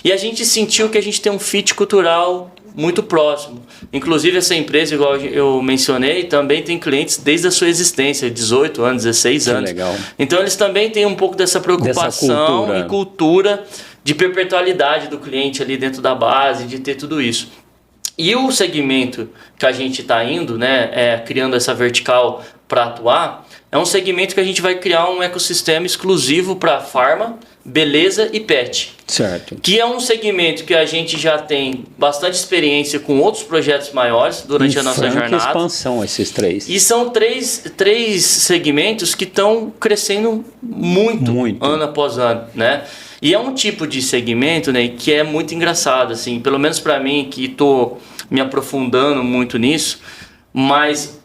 E a gente sentiu que a gente tem um fit cultural muito próximo. Inclusive essa empresa, igual eu mencionei, também tem clientes desde a sua existência, 18 anos, 16 anos. Legal. Então eles também têm um pouco dessa preocupação e cultura de perpetualidade do cliente ali dentro da base, de ter tudo isso. E o segmento que a gente está indo, né, criando essa vertical para atuar, é um segmento que a gente vai criar um ecossistema exclusivo para farma, beleza e pet. Certo. Que é um segmento que a gente já tem bastante experiência com outros projetos maiores durante a nossa jornada. Expansão, esses três. E são três segmentos que estão crescendo muito ano após ano, né? E é um tipo de segmento, né, que é muito engraçado, assim, pelo menos para mim, que estou me aprofundando muito nisso, mas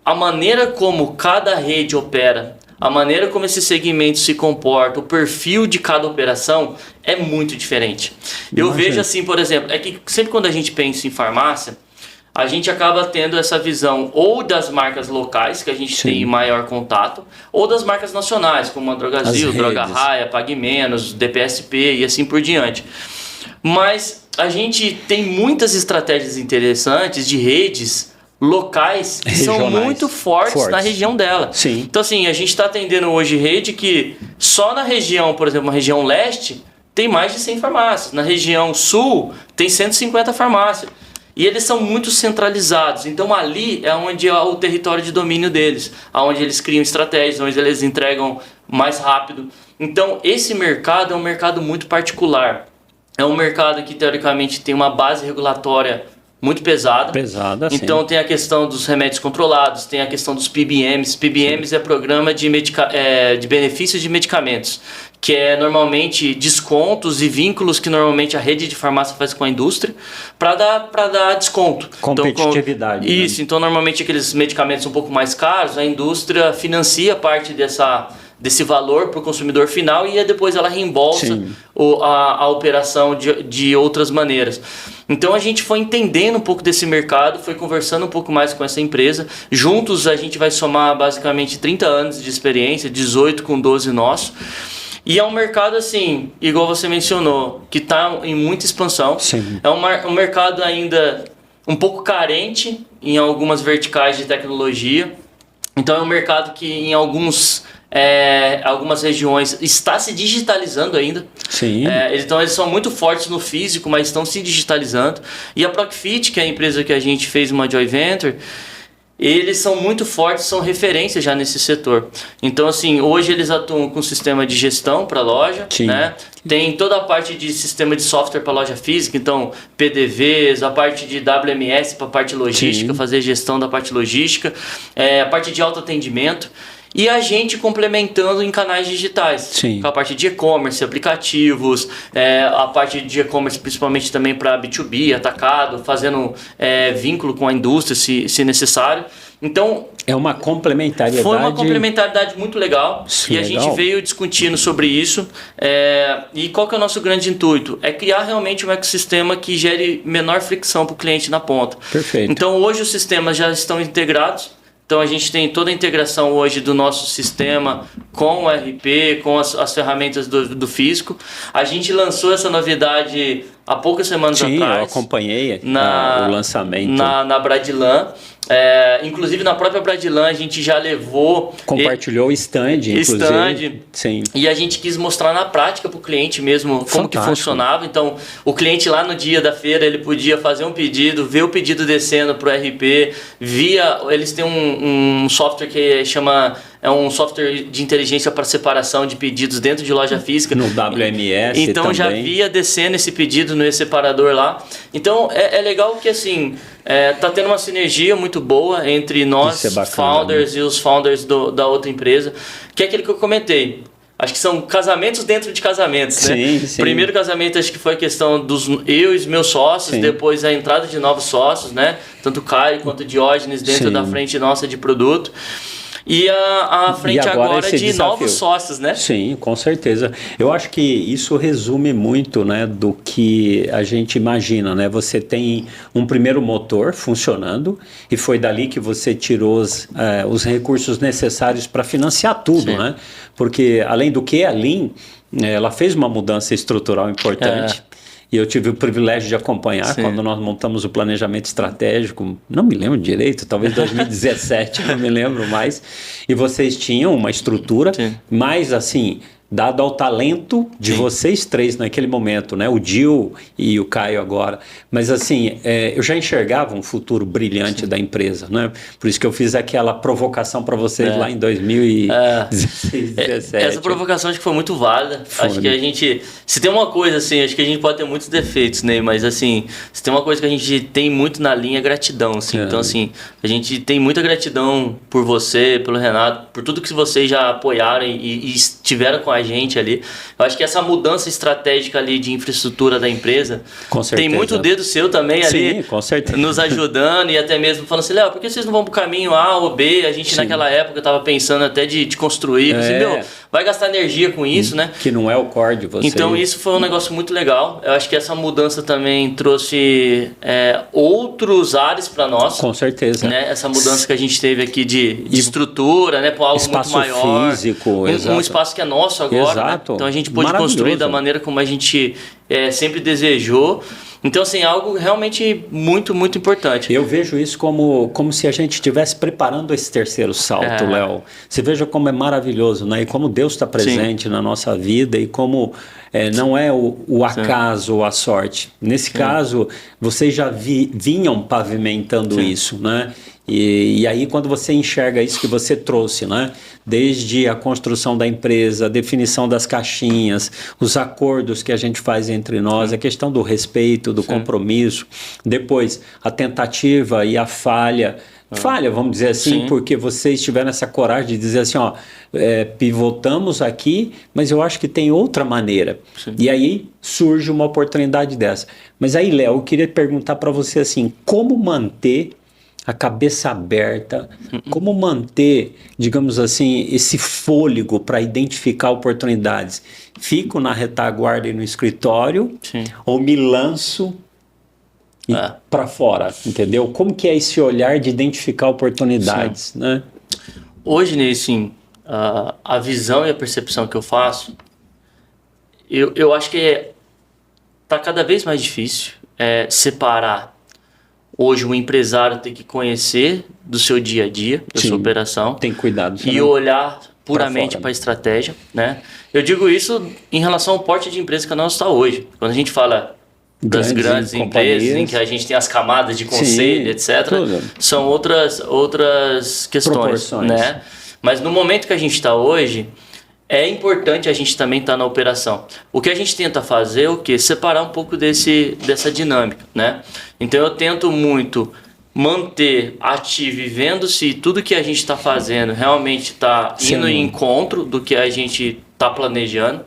a maneira como cada rede opera, a maneira como esse segmento se comporta, o perfil de cada operação é muito diferente. Eu vejo assim, por exemplo, é que sempre quando a gente pensa em farmácia, a gente acaba tendo essa visão ou das marcas locais, que a gente tem maior contato, ou das marcas nacionais, como a Drogazil, Droga Raia, Pague Menos, DPSP e assim por diante. Mas a gente tem muitas estratégias interessantes de redes locais que são muito fortes na região dela. Sim. Então assim, a gente está atendendo hoje rede que só na região, por exemplo, na região leste, tem mais de 100 farmácias. Na região sul, tem 150 farmácias. E eles são muito centralizados. Então ali é onde é o território de domínio deles, onde eles criam estratégias, onde eles entregam mais rápido. Então esse mercado é um mercado muito particular. É um mercado que teoricamente tem uma base regulatória muito pesada. Então tem a questão dos remédios controlados, tem a questão dos PBMs. PBMs é programa de benefícios de medicamentos, que é normalmente descontos e vínculos que normalmente a rede de farmácia faz com a indústria para dar desconto. Competitividade. Então, isso, então normalmente aqueles medicamentos um pouco mais caros, a indústria financia parte desse valor para o consumidor final e depois ela reembolsa a operação de outras maneiras. Então a gente foi entendendo um pouco desse mercado, foi conversando um pouco mais com essa empresa. Juntos a gente vai somar basicamente 30 anos de experiência, 18 com 12 nosso. E é um mercado assim, igual você mencionou, que está em muita expansão. Sim. É um mercado ainda um pouco carente em algumas verticais de tecnologia. Então é um mercado que em algumas regiões está se digitalizando ainda. Sim. Então eles são muito fortes no físico, mas estão se digitalizando. E a Procfit, que é a empresa que a gente fez uma Joy Venture, eles são muito fortes, são referência já nesse setor. Então, assim, hoje eles atuam com sistema de gestão para a loja, né? Tem toda a parte de sistema de software para loja física, então PDVs, a parte de WMS para a parte logística, fazer gestão da parte logística, a parte de autoatendimento. E a gente complementando em canais digitais, com a parte de e-commerce, aplicativos, a parte de e-commerce principalmente também para B2B, atacado, fazendo vínculo com a indústria se necessário. Então, é uma complementariedade. Foi uma complementariedade muito legal. E a gente veio discutindo sobre isso. E qual que é o nosso grande intuito? É criar realmente um ecossistema que gere menor fricção para o cliente na ponta. Perfeito. Então hoje os sistemas já estão integrados. Então a gente tem toda a integração hoje do nosso sistema com o RP, com as ferramentas do físico. A gente lançou essa novidade há poucas semanas atrás. Eu acompanhei o lançamento. Na Bradilan. Inclusive na própria Bradilan a gente já levou... Compartilhou o stand, inclusive. Sim. E a gente quis mostrar na prática para o cliente mesmo como que funcionava. Então o cliente lá no dia da feira ele podia fazer um pedido, ver o pedido descendo para o RP, eles têm um software que chama é um software de inteligência para separação de pedidos dentro de loja física. No WMS então também. já via descendo esse pedido no e-separador lá. Então é legal que assim tá tendo uma sinergia muito boa entre nós founders e os founders da outra empresa, que é aquele que eu comentei. Acho que são casamentos dentro de casamentos, né? Sim. Primeiro casamento acho que foi a questão dos eu e os meus sócios, depois a entrada de novos sócios, né? Tanto o Caio quanto o Diógenes dentro da frente nossa de produto. E a frente agora de novos sócios, né? Sim, com certeza. Eu acho que isso resume muito, né, do que a gente imagina, né? Você tem um primeiro motor funcionando e foi dali que você tirou os recursos necessários para financiar tudo, né? Porque, além do que, a Lean, ela fez uma mudança estrutural importante. E eu tive o privilégio de acompanhar quando nós montamos o planejamento estratégico, não me lembro direito, talvez 2017, não me lembro mais. E vocês tinham uma estrutura, mas assim, dado ao talento de vocês três naquele momento, né? O Gil e o Caio agora. Mas assim, eu já enxergava um futuro brilhante da empresa, né? Por isso que eu fiz aquela provocação para vocês lá em 2016, 2017. Essa provocação acho que foi muito válida. Acho que a gente... Se tem uma coisa assim, acho que a gente pode ter muitos defeitos, né? Mas assim, se tem uma coisa que a gente tem muito na linha é gratidão, assim. Então assim, a gente tem muita gratidão por você, pelo Renato, por tudo que vocês já apoiaram e estiveram com a gente ali. Eu acho que essa mudança estratégica ali de infraestrutura da empresa, com certeza, tem muito dedo seu também ali, com certeza, nos ajudando e até mesmo falando assim, Léo, por que vocês não vão pro caminho A ou B? A gente naquela época estava pensando até de construir, assim, vai gastar energia com isso, né? Que não é o core de vocês. Então isso foi um negócio muito legal. Eu acho que essa mudança também trouxe outros ares para nós. Com certeza. Né? Essa mudança que a gente teve aqui de estrutura, né? Para algo espaço muito maior. Físico, um espaço que é nosso agora. Né? Então a gente pôde construir da maneira como a gente sempre desejou. Então, assim, é algo realmente muito, muito importante. Eu vejo isso como se a gente estivesse preparando esse terceiro salto, Léo. Você veja como é maravilhoso, né? E como Deus está presente na nossa vida e como não é o acaso ou a sorte. Nesse caso, vocês já vinham pavimentando isso, né? E aí quando você enxerga isso que você trouxe, né? Desde a construção da empresa, a definição das caixinhas, os acordos que a gente faz entre nós, a questão do respeito, do compromisso, depois a tentativa e a falha, vamos dizer assim, porque vocês tiveram essa coragem de dizer assim, pivotamos aqui, mas eu acho que tem outra maneira. E aí surge uma oportunidade dessa. Mas aí, Léo, eu queria perguntar para você assim, como manter a cabeça aberta, como manter, digamos assim, esse fôlego para identificar oportunidades? Fico na retaguarda e no escritório ou me lanço para fora, entendeu? Como que é esse olhar de identificar oportunidades, né? Hoje, Ney, assim, a visão e a percepção que eu faço, eu acho que tá cada vez mais difícil separar. Hoje o empresário tem que conhecer do seu dia a dia, da sua operação. Tem cuidado. E olhar puramente para a estratégia, né? Eu digo isso em relação ao porte de empresa que a nossa está hoje. Quando a gente fala das grandes empresas, em que a gente tem as camadas de conselho, etc., são outras questões, né? Mas no momento que a gente está hoje, é importante a gente também estar na operação. O que a gente tenta fazer é o quê? Separar um pouco dessa dinâmica, né? Então eu tento muito manter ativo e vendo se tudo que a gente está fazendo realmente está indo em encontro do que a gente está planejando.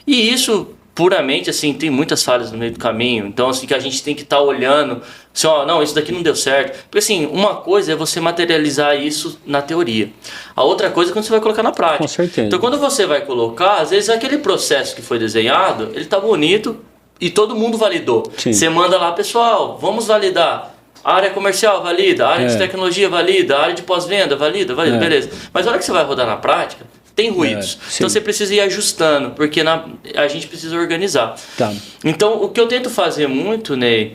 E isso, puramente, assim, tem muitas falhas no meio do caminho. Então, assim, que a gente tem que estar olhando, assim, não, isso daqui não deu certo. Porque, assim, uma coisa é você materializar isso na teoria. A outra coisa é quando você vai colocar na prática. Com certeza. Então, quando você vai colocar, às vezes aquele processo que foi desenhado, ele tá bonito e todo mundo validou. Você manda lá, pessoal, vamos validar. A área comercial valida, a área de tecnologia valida, a área de pós-venda valida, beleza. Mas na hora que você vai rodar na prática, tem ruídos. Então você precisa ir ajustando, porque a gente precisa organizar. Então o que eu tento fazer muito, Ney,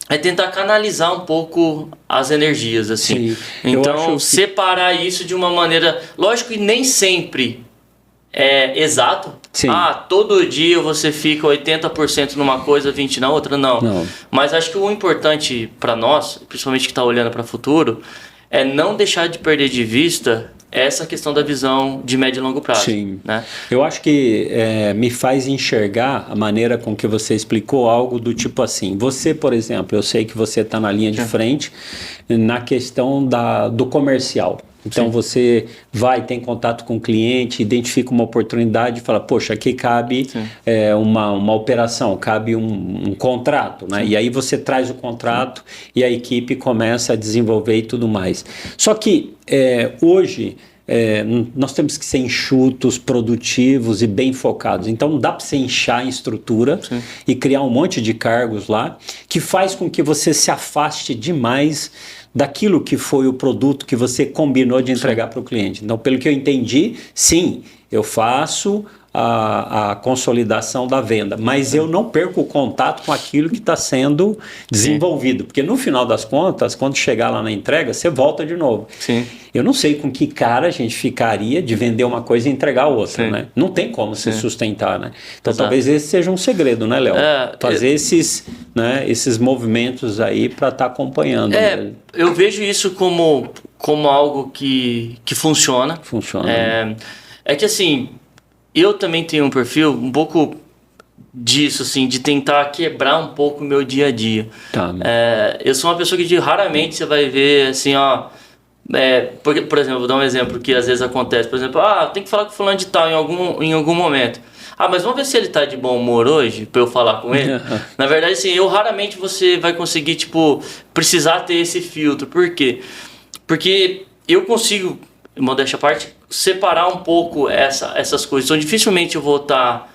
é tentar canalizar um pouco as energias, assim. Então separar isso de uma maneira... Lógico que nem sempre é exato. Todo dia você fica 80% numa coisa, 20% na outra, não. Mas acho que o importante para nós, principalmente que está olhando para o futuro, é não deixar de perder de vista essa questão da visão de médio e longo prazo. Sim. Né? Eu acho que me faz enxergar a maneira com que você explicou algo do tipo assim. Você, por exemplo, eu sei que você está na linha de frente na questão do comercial. Então, você tem contato com o cliente, identifica uma oportunidade e fala, poxa, aqui cabe uma operação, cabe um contrato, né? E aí você traz o contrato e a equipe começa a desenvolver e tudo mais. Só que hoje nós temos que ser enxutos, produtivos e bem focados. Então, não dá para você inchar em estrutura e criar um monte de cargos lá que faz com que você se afaste demais daquilo que foi o produto que você combinou de entregar para o cliente. Então, pelo que eu entendi, sim, eu faço a consolidação da venda, mas eu não perco o contato com aquilo que está sendo desenvolvido, porque no final das contas, quando chegar lá na entrega, você volta de novo. Sim. Eu não sei com que cara a gente ficaria de vender uma coisa e entregar outra, né? Não tem como se sustentar, né? Então, talvez esse seja um segredo, né, Léo? Fazer esses movimentos aí para estar acompanhando. Né? Eu vejo isso como algo que funciona. Funciona. É que assim, eu também tenho um perfil um pouco disso, assim, de tentar quebrar um pouco o meu dia a dia. Tá. Eu sou uma pessoa que raramente você vai ver, assim, ó... porque, por exemplo, vou dar um exemplo que às vezes acontece. Por exemplo, tem que falar com fulano de tal em algum momento. Mas vamos ver se ele tá de bom humor hoje, pra eu falar com ele. Na verdade, assim, raramente você vai conseguir, tipo, precisar ter esse filtro. Por quê? Porque eu consigo, modéstia à parte, separar um pouco essas coisas. Então, dificilmente eu vou estar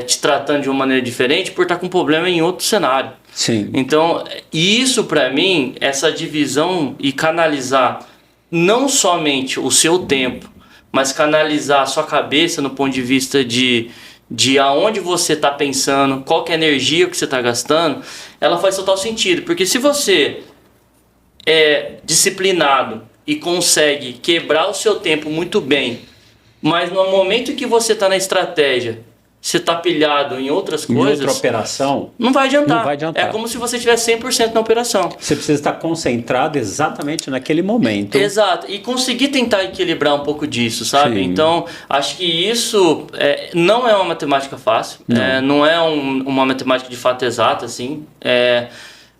te tratando de uma maneira diferente por estar com problema em outro cenário. Sim. Então, isso pra mim, essa divisão e canalizar não somente o seu tempo, mas canalizar a sua cabeça no ponto de vista de aonde você está pensando, qual que é a energia que você está gastando, ela faz total sentido. Porque se você é disciplinado e consegue quebrar o seu tempo muito bem, mas no momento que você está na estratégia, você está pilhado em outras coisas... Em outra operação... Não vai adiantar. Não vai adiantar. É como se você tivesse 100% na operação. Você precisa estar concentrado exatamente naquele momento. Exato. E conseguir tentar equilibrar um pouco disso, sabe? Sim. Então, acho que isso não é uma matemática fácil. Não é uma matemática de fato exata, assim.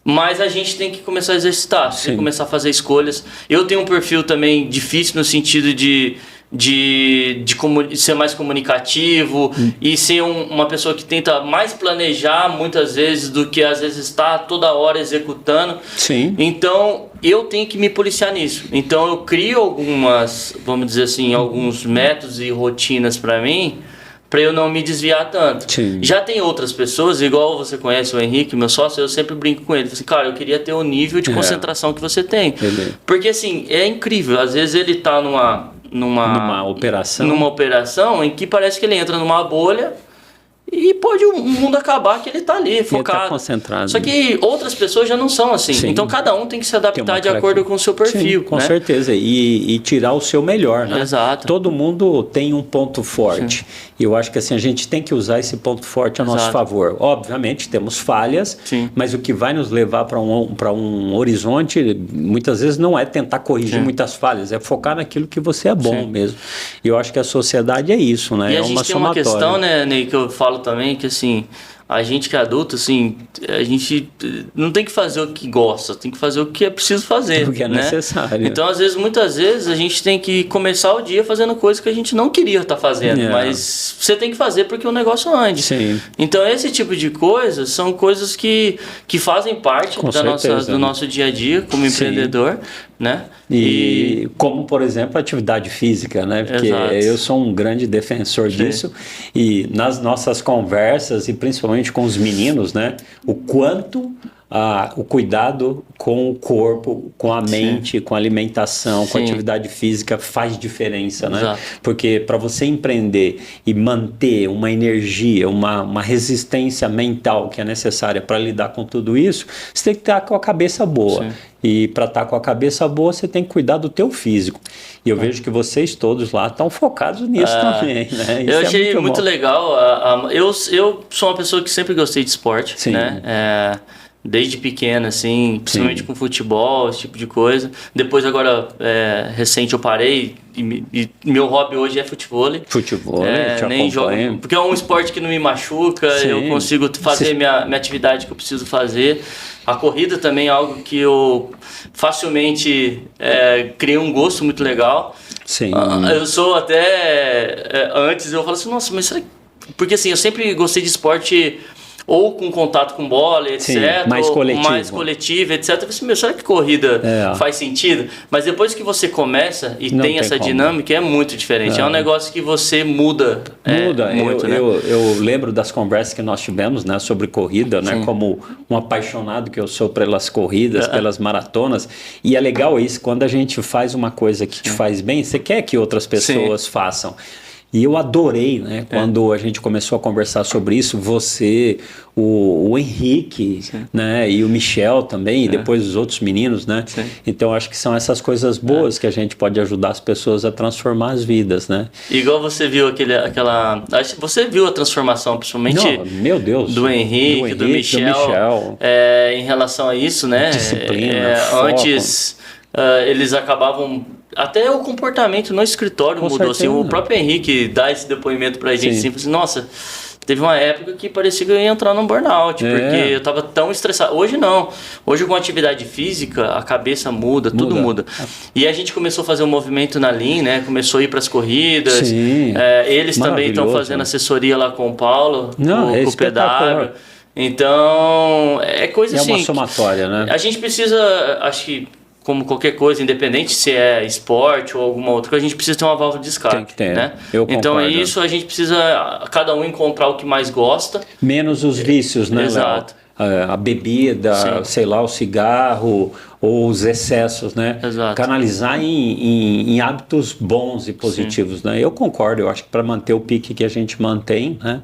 Mas a gente tem que começar a exercitar. Tem que começar a fazer escolhas. Eu tenho um perfil também difícil no sentido de ser mais comunicativo e ser uma pessoa que tenta mais planejar muitas vezes do que às vezes está toda hora executando. Sim. Então eu tenho que me policiar nisso. Então eu crio vamos dizer assim, alguns métodos e rotinas para mim, para eu não me desviar tanto. Sim. Já tem outras pessoas, igual você conhece o Henrique, meu sócio, eu sempre brinco com ele. Assim, cara, eu queria ter o nível de concentração que você tem. Porque assim, é incrível. Às vezes ele tá numa operação em que parece que ele entra numa bolha e pode o mundo acabar que ele tá ali, focado. Ele tá concentrado. Só que outras pessoas já não são assim. Sim. Então cada um tem que se adaptar de acordo com o seu perfil. Sim, com certeza. E tirar o seu melhor, né? Exato. Todo mundo tem um ponto forte. Sim. E eu acho que assim, a gente tem que usar esse ponto forte a nosso favor. Obviamente temos falhas, mas o que vai nos levar para um horizonte, muitas vezes não é tentar corrigir muitas falhas, é focar naquilo que você é bom mesmo. E eu acho que a sociedade é isso, né? E a gente tem uma questão, né, Ney, que eu falo também, que assim, a gente que é adulto, assim, a gente não tem que fazer o que gosta, tem que fazer o que é preciso fazer. O que é necessário. Então, muitas vezes, a gente tem que começar o dia fazendo coisas que a gente não queria estar fazendo, mas você tem que fazer porque o negócio ande. Sim. Então, esse tipo de coisas são coisas que fazem parte do nosso dia a dia como empreendedor, né? E como, por exemplo, a atividade física, né? Porque eu sou um grande defensor disso. E nas nossas conversas, e principalmente com os meninos, né? O quanto o cuidado com o corpo, com a mente, com a alimentação, com a atividade física faz diferença, né? Exato. Porque para você empreender e manter uma energia, uma resistência mental que é necessária para lidar com tudo isso, você tem que estar com a cabeça boa. Sim. E para estar com a cabeça boa, você tem que cuidar do teu físico. E eu vejo que vocês todos lá estão focados nisso também, né? Isso eu achei muito legal. Eu sou uma pessoa que sempre gostei de esporte, né? desde pequeno, assim, principalmente com futebol, esse tipo de coisa. Depois, agora, recente, eu parei e meu hobby hoje é futebol. Futebol, te nem jogo, acompanho. porque é um esporte que não me machuca, Sim. eu consigo fazer minha atividade que eu preciso fazer. A corrida também é algo que eu facilmente criei um gosto muito legal. Sim. Eu sou até... antes eu falo assim, nossa, mas será que... Porque assim, eu sempre gostei de esporte ou com contato com bola, etc. Sim, mais ou coletivo. mais coletivo, etc. Eu falei assim, meu, será que corrida faz sentido? Mas depois que você começa e tem essa dinâmica, é muito diferente. É um negócio que você muda. Muito, eu lembro das conversas que nós tivemos, né, sobre corrida, né, como um apaixonado que eu sou pelas corridas, pelas maratonas. E é legal isso, quando a gente faz uma coisa que te faz bem, você quer que outras pessoas façam. E eu adorei, né, quando a gente começou a conversar sobre isso, você, o Henrique, né, e o Michel também, e depois os outros meninos, né? Sim. Então acho que são essas coisas boas que a gente pode ajudar as pessoas a transformar as vidas, né? Igual você viu você viu a transformação, principalmente meu Deus, do Henrique, do Michel. Em relação a isso, né? Disciplina, foco. Antes eles acabavam... Até o comportamento no escritório mudou. Assim, o próprio Henrique dá esse depoimento pra gente, assim, nossa, teve uma época que parecia que eu ia entrar num burnout, porque eu tava tão estressado. Hoje não. Hoje com atividade física, a cabeça muda, tudo muda. E a gente começou a fazer um movimento na Lean, né? Começou a ir pras corridas. Sim. Eles também estão fazendo assessoria lá com o Paulo, com o PW. Então, é coisa assim... É uma somatória, né? A gente precisa, acho que, como qualquer coisa, independente se é esporte ou alguma outra coisa, a gente precisa ter uma válvula de escape. Tem que ter, né? Então é isso, a gente precisa cada um encontrar o que mais gosta. Menos os vícios, né, Exato. A bebida, sei lá, o cigarro ou os excessos, né? Exato. Canalizar em hábitos bons e positivos, né? Eu concordo, eu acho que para manter o pique que a gente mantém, né?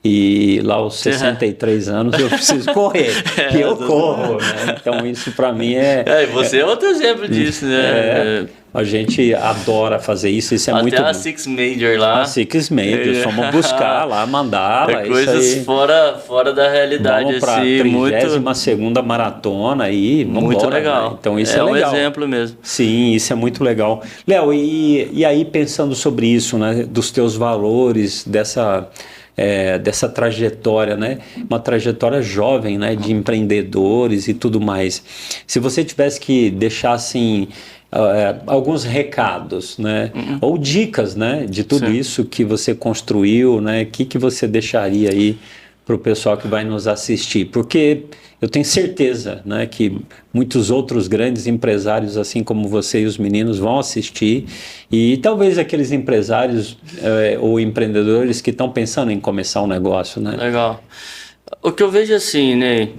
E lá aos 63 anos eu preciso correr, e eu corro, né? Então isso para mim e você é outro exemplo disso, né? A gente adora fazer isso é muito bom. Até a Six Major lá. A Six Major, fomos buscar lá, mandar lá. Coisas fora da realidade. Vamos para a 32ª maratona aí, muito legal. Né? Então isso é legal. Um exemplo mesmo. Sim, isso é muito legal. Léo, e aí pensando sobre isso, né, dos teus valores, dessa trajetória, né? Uma trajetória jovem, né? De empreendedores e tudo mais. Se você tivesse que deixar assim... alguns recados, né? Ou dicas, né? De tudo isso que você construiu, né? O que você deixaria aí para o pessoal que vai nos assistir? Porque eu tenho certeza, né, que muitos outros grandes empresários, assim como você e os meninos, vão assistir, e talvez aqueles empresários ou empreendedores que estão pensando em começar um negócio, né? Legal. O que eu vejo assim, né,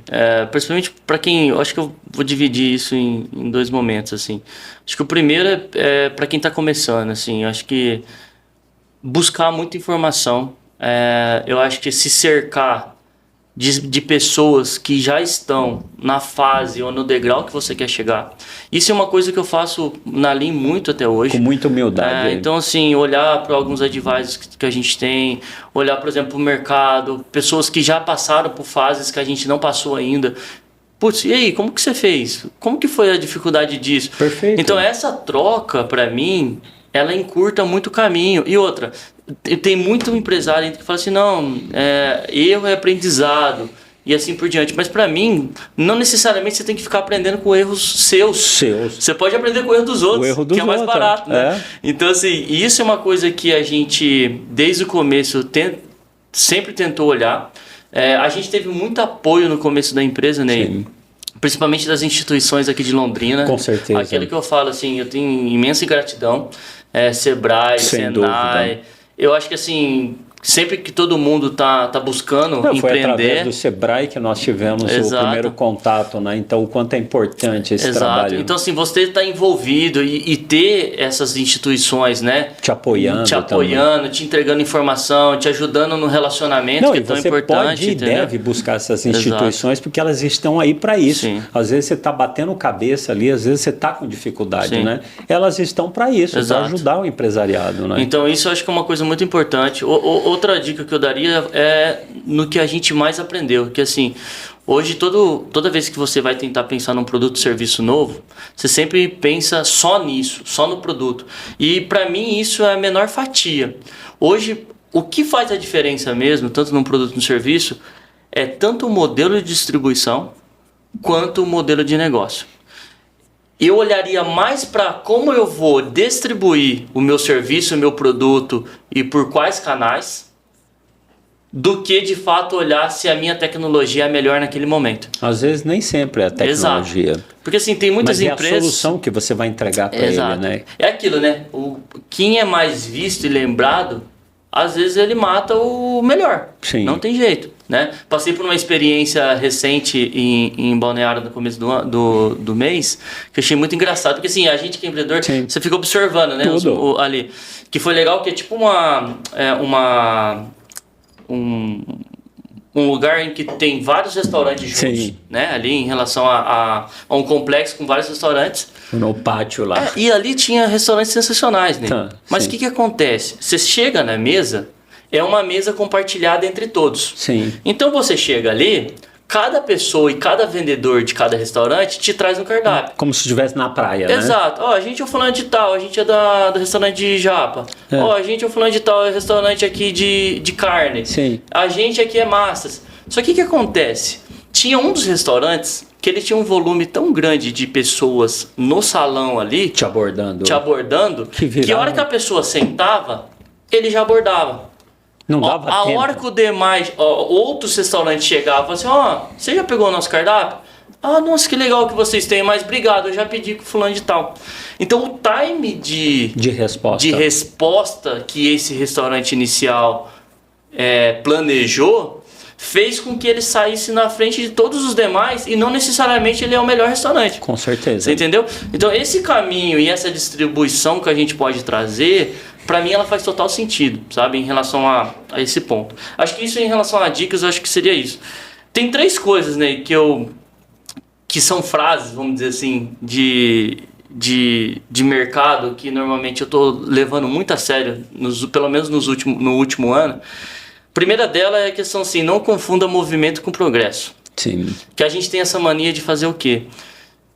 principalmente para quem, eu acho que eu vou dividir isso em dois momentos, assim. Acho que o primeiro é para quem está começando, assim. Eu acho que buscar muita informação, eu acho que se cercar de pessoas que já estão na fase ou no degrau que você quer chegar. Isso é uma coisa que eu faço na Lean muito até hoje. Com muita humildade. Então, assim, olhar para alguns advisors que a gente tem, olhar, por exemplo, para o mercado, pessoas que já passaram por fases que a gente não passou ainda. Putz, e aí, como que você fez? Como que foi a dificuldade disso? Perfeito. Então, essa troca, para mim, ela encurta muito o caminho. E outra, tem muito empresário que fala assim, não, erro é aprendizado e assim por diante. Mas para mim, não necessariamente você tem que ficar aprendendo com erros seus. Você pode aprender com o erro dos outros, que é mais barato, né? Então, assim, isso é uma coisa que a gente, desde o começo, sempre tentou olhar. A gente teve muito apoio no começo da empresa, né? Sim. Principalmente das instituições aqui de Londrina. Com certeza. Aquilo que eu falo, assim, eu tenho imensa gratidão. Sebrae, Sem Senai. dúvida. Eu acho que assim, sempre que todo mundo tá buscando empreender... Foi através do Sebrae que nós tivemos o primeiro contato, né? Então, o quanto é importante esse trabalho. Então, assim, você está envolvido e ter essas instituições, né? Te apoiando, te entregando informação, te ajudando no relacionamento, que é tão importante. Você pode e deve buscar essas instituições, porque elas estão aí para isso. Sim. Às vezes você está batendo cabeça ali, às vezes você está com dificuldade, né? Elas estão para isso, para ajudar o empresariado, né? Então, isso eu acho que é uma coisa muito importante. Outra dica que eu daria é no que a gente mais aprendeu, que assim, Hoje, toda vez que você vai tentar pensar num produto ou serviço novo, você sempre pensa só nisso, só no produto. E para mim isso é a menor fatia. Hoje, o que faz a diferença mesmo, tanto num produto ou no serviço, é tanto o modelo de distribuição quanto o modelo de negócio. Eu olharia mais para como eu vou distribuir o meu serviço, o meu produto e por quais canais, do que de fato olhar se a minha tecnologia é melhor naquele momento. Às vezes nem sempre é a tecnologia. Exato. Porque assim, tem muitas empresas... é a solução que você vai entregar para ele, né? É aquilo, né? Quem é mais visto e lembrado, às vezes ele mata o melhor. Sim. Não tem jeito, né? Passei por uma experiência recente em Balneário no começo do mês, que eu achei muito engraçado, porque assim, a gente que é empreendedor, Sim. você fica observando, né? Ali. Que foi legal, que é tipo um lugar em que tem vários restaurantes juntos, Sim. né? Ali em relação a um complexo com vários restaurantes. No pátio lá. E ali tinha restaurantes sensacionais, né? Tá, mas sim. o que acontece? Você chega na mesa, é uma mesa compartilhada entre todos. Sim. Então você chega ali, cada pessoa e cada vendedor de cada restaurante te traz um cardápio. Como se estivesse na praia, né? Exato. Ó, a gente é o fulano de tal, a gente é do restaurante de Japa. Ó, a gente é o fulano de tal, é o restaurante aqui de carne. Sim. A gente aqui é massas. Só que o que acontece? Tinha um dos restaurantes que ele tinha um volume tão grande de pessoas no salão ali, Te abordando. que a hora que a pessoa sentava, ele já abordava. Não dava A tempo. hora que o demais, outros restaurantes chegavam, assim, você já pegou o nosso cardápio? Ah, nossa, que legal que vocês têm, mas obrigado, eu já pedi com fulano de tal. Então o time de resposta que esse restaurante inicial planejou fez com que ele saísse na frente de todos os demais e não necessariamente ele é o melhor restaurante. Com certeza. Você entendeu? Então esse caminho e essa distribuição que a gente pode trazer, para mim ela faz total sentido, sabe? Em relação a esse ponto. Acho que isso em relação a dicas, eu acho que seria isso. Tem 3 coisas, né, que são frases, vamos dizer assim, de mercado que normalmente eu tô levando muito a sério, pelo menos no último ano. A primeira dela é a questão assim, não confunda movimento com progresso. Sim. Que a gente tem essa mania de fazer o quê?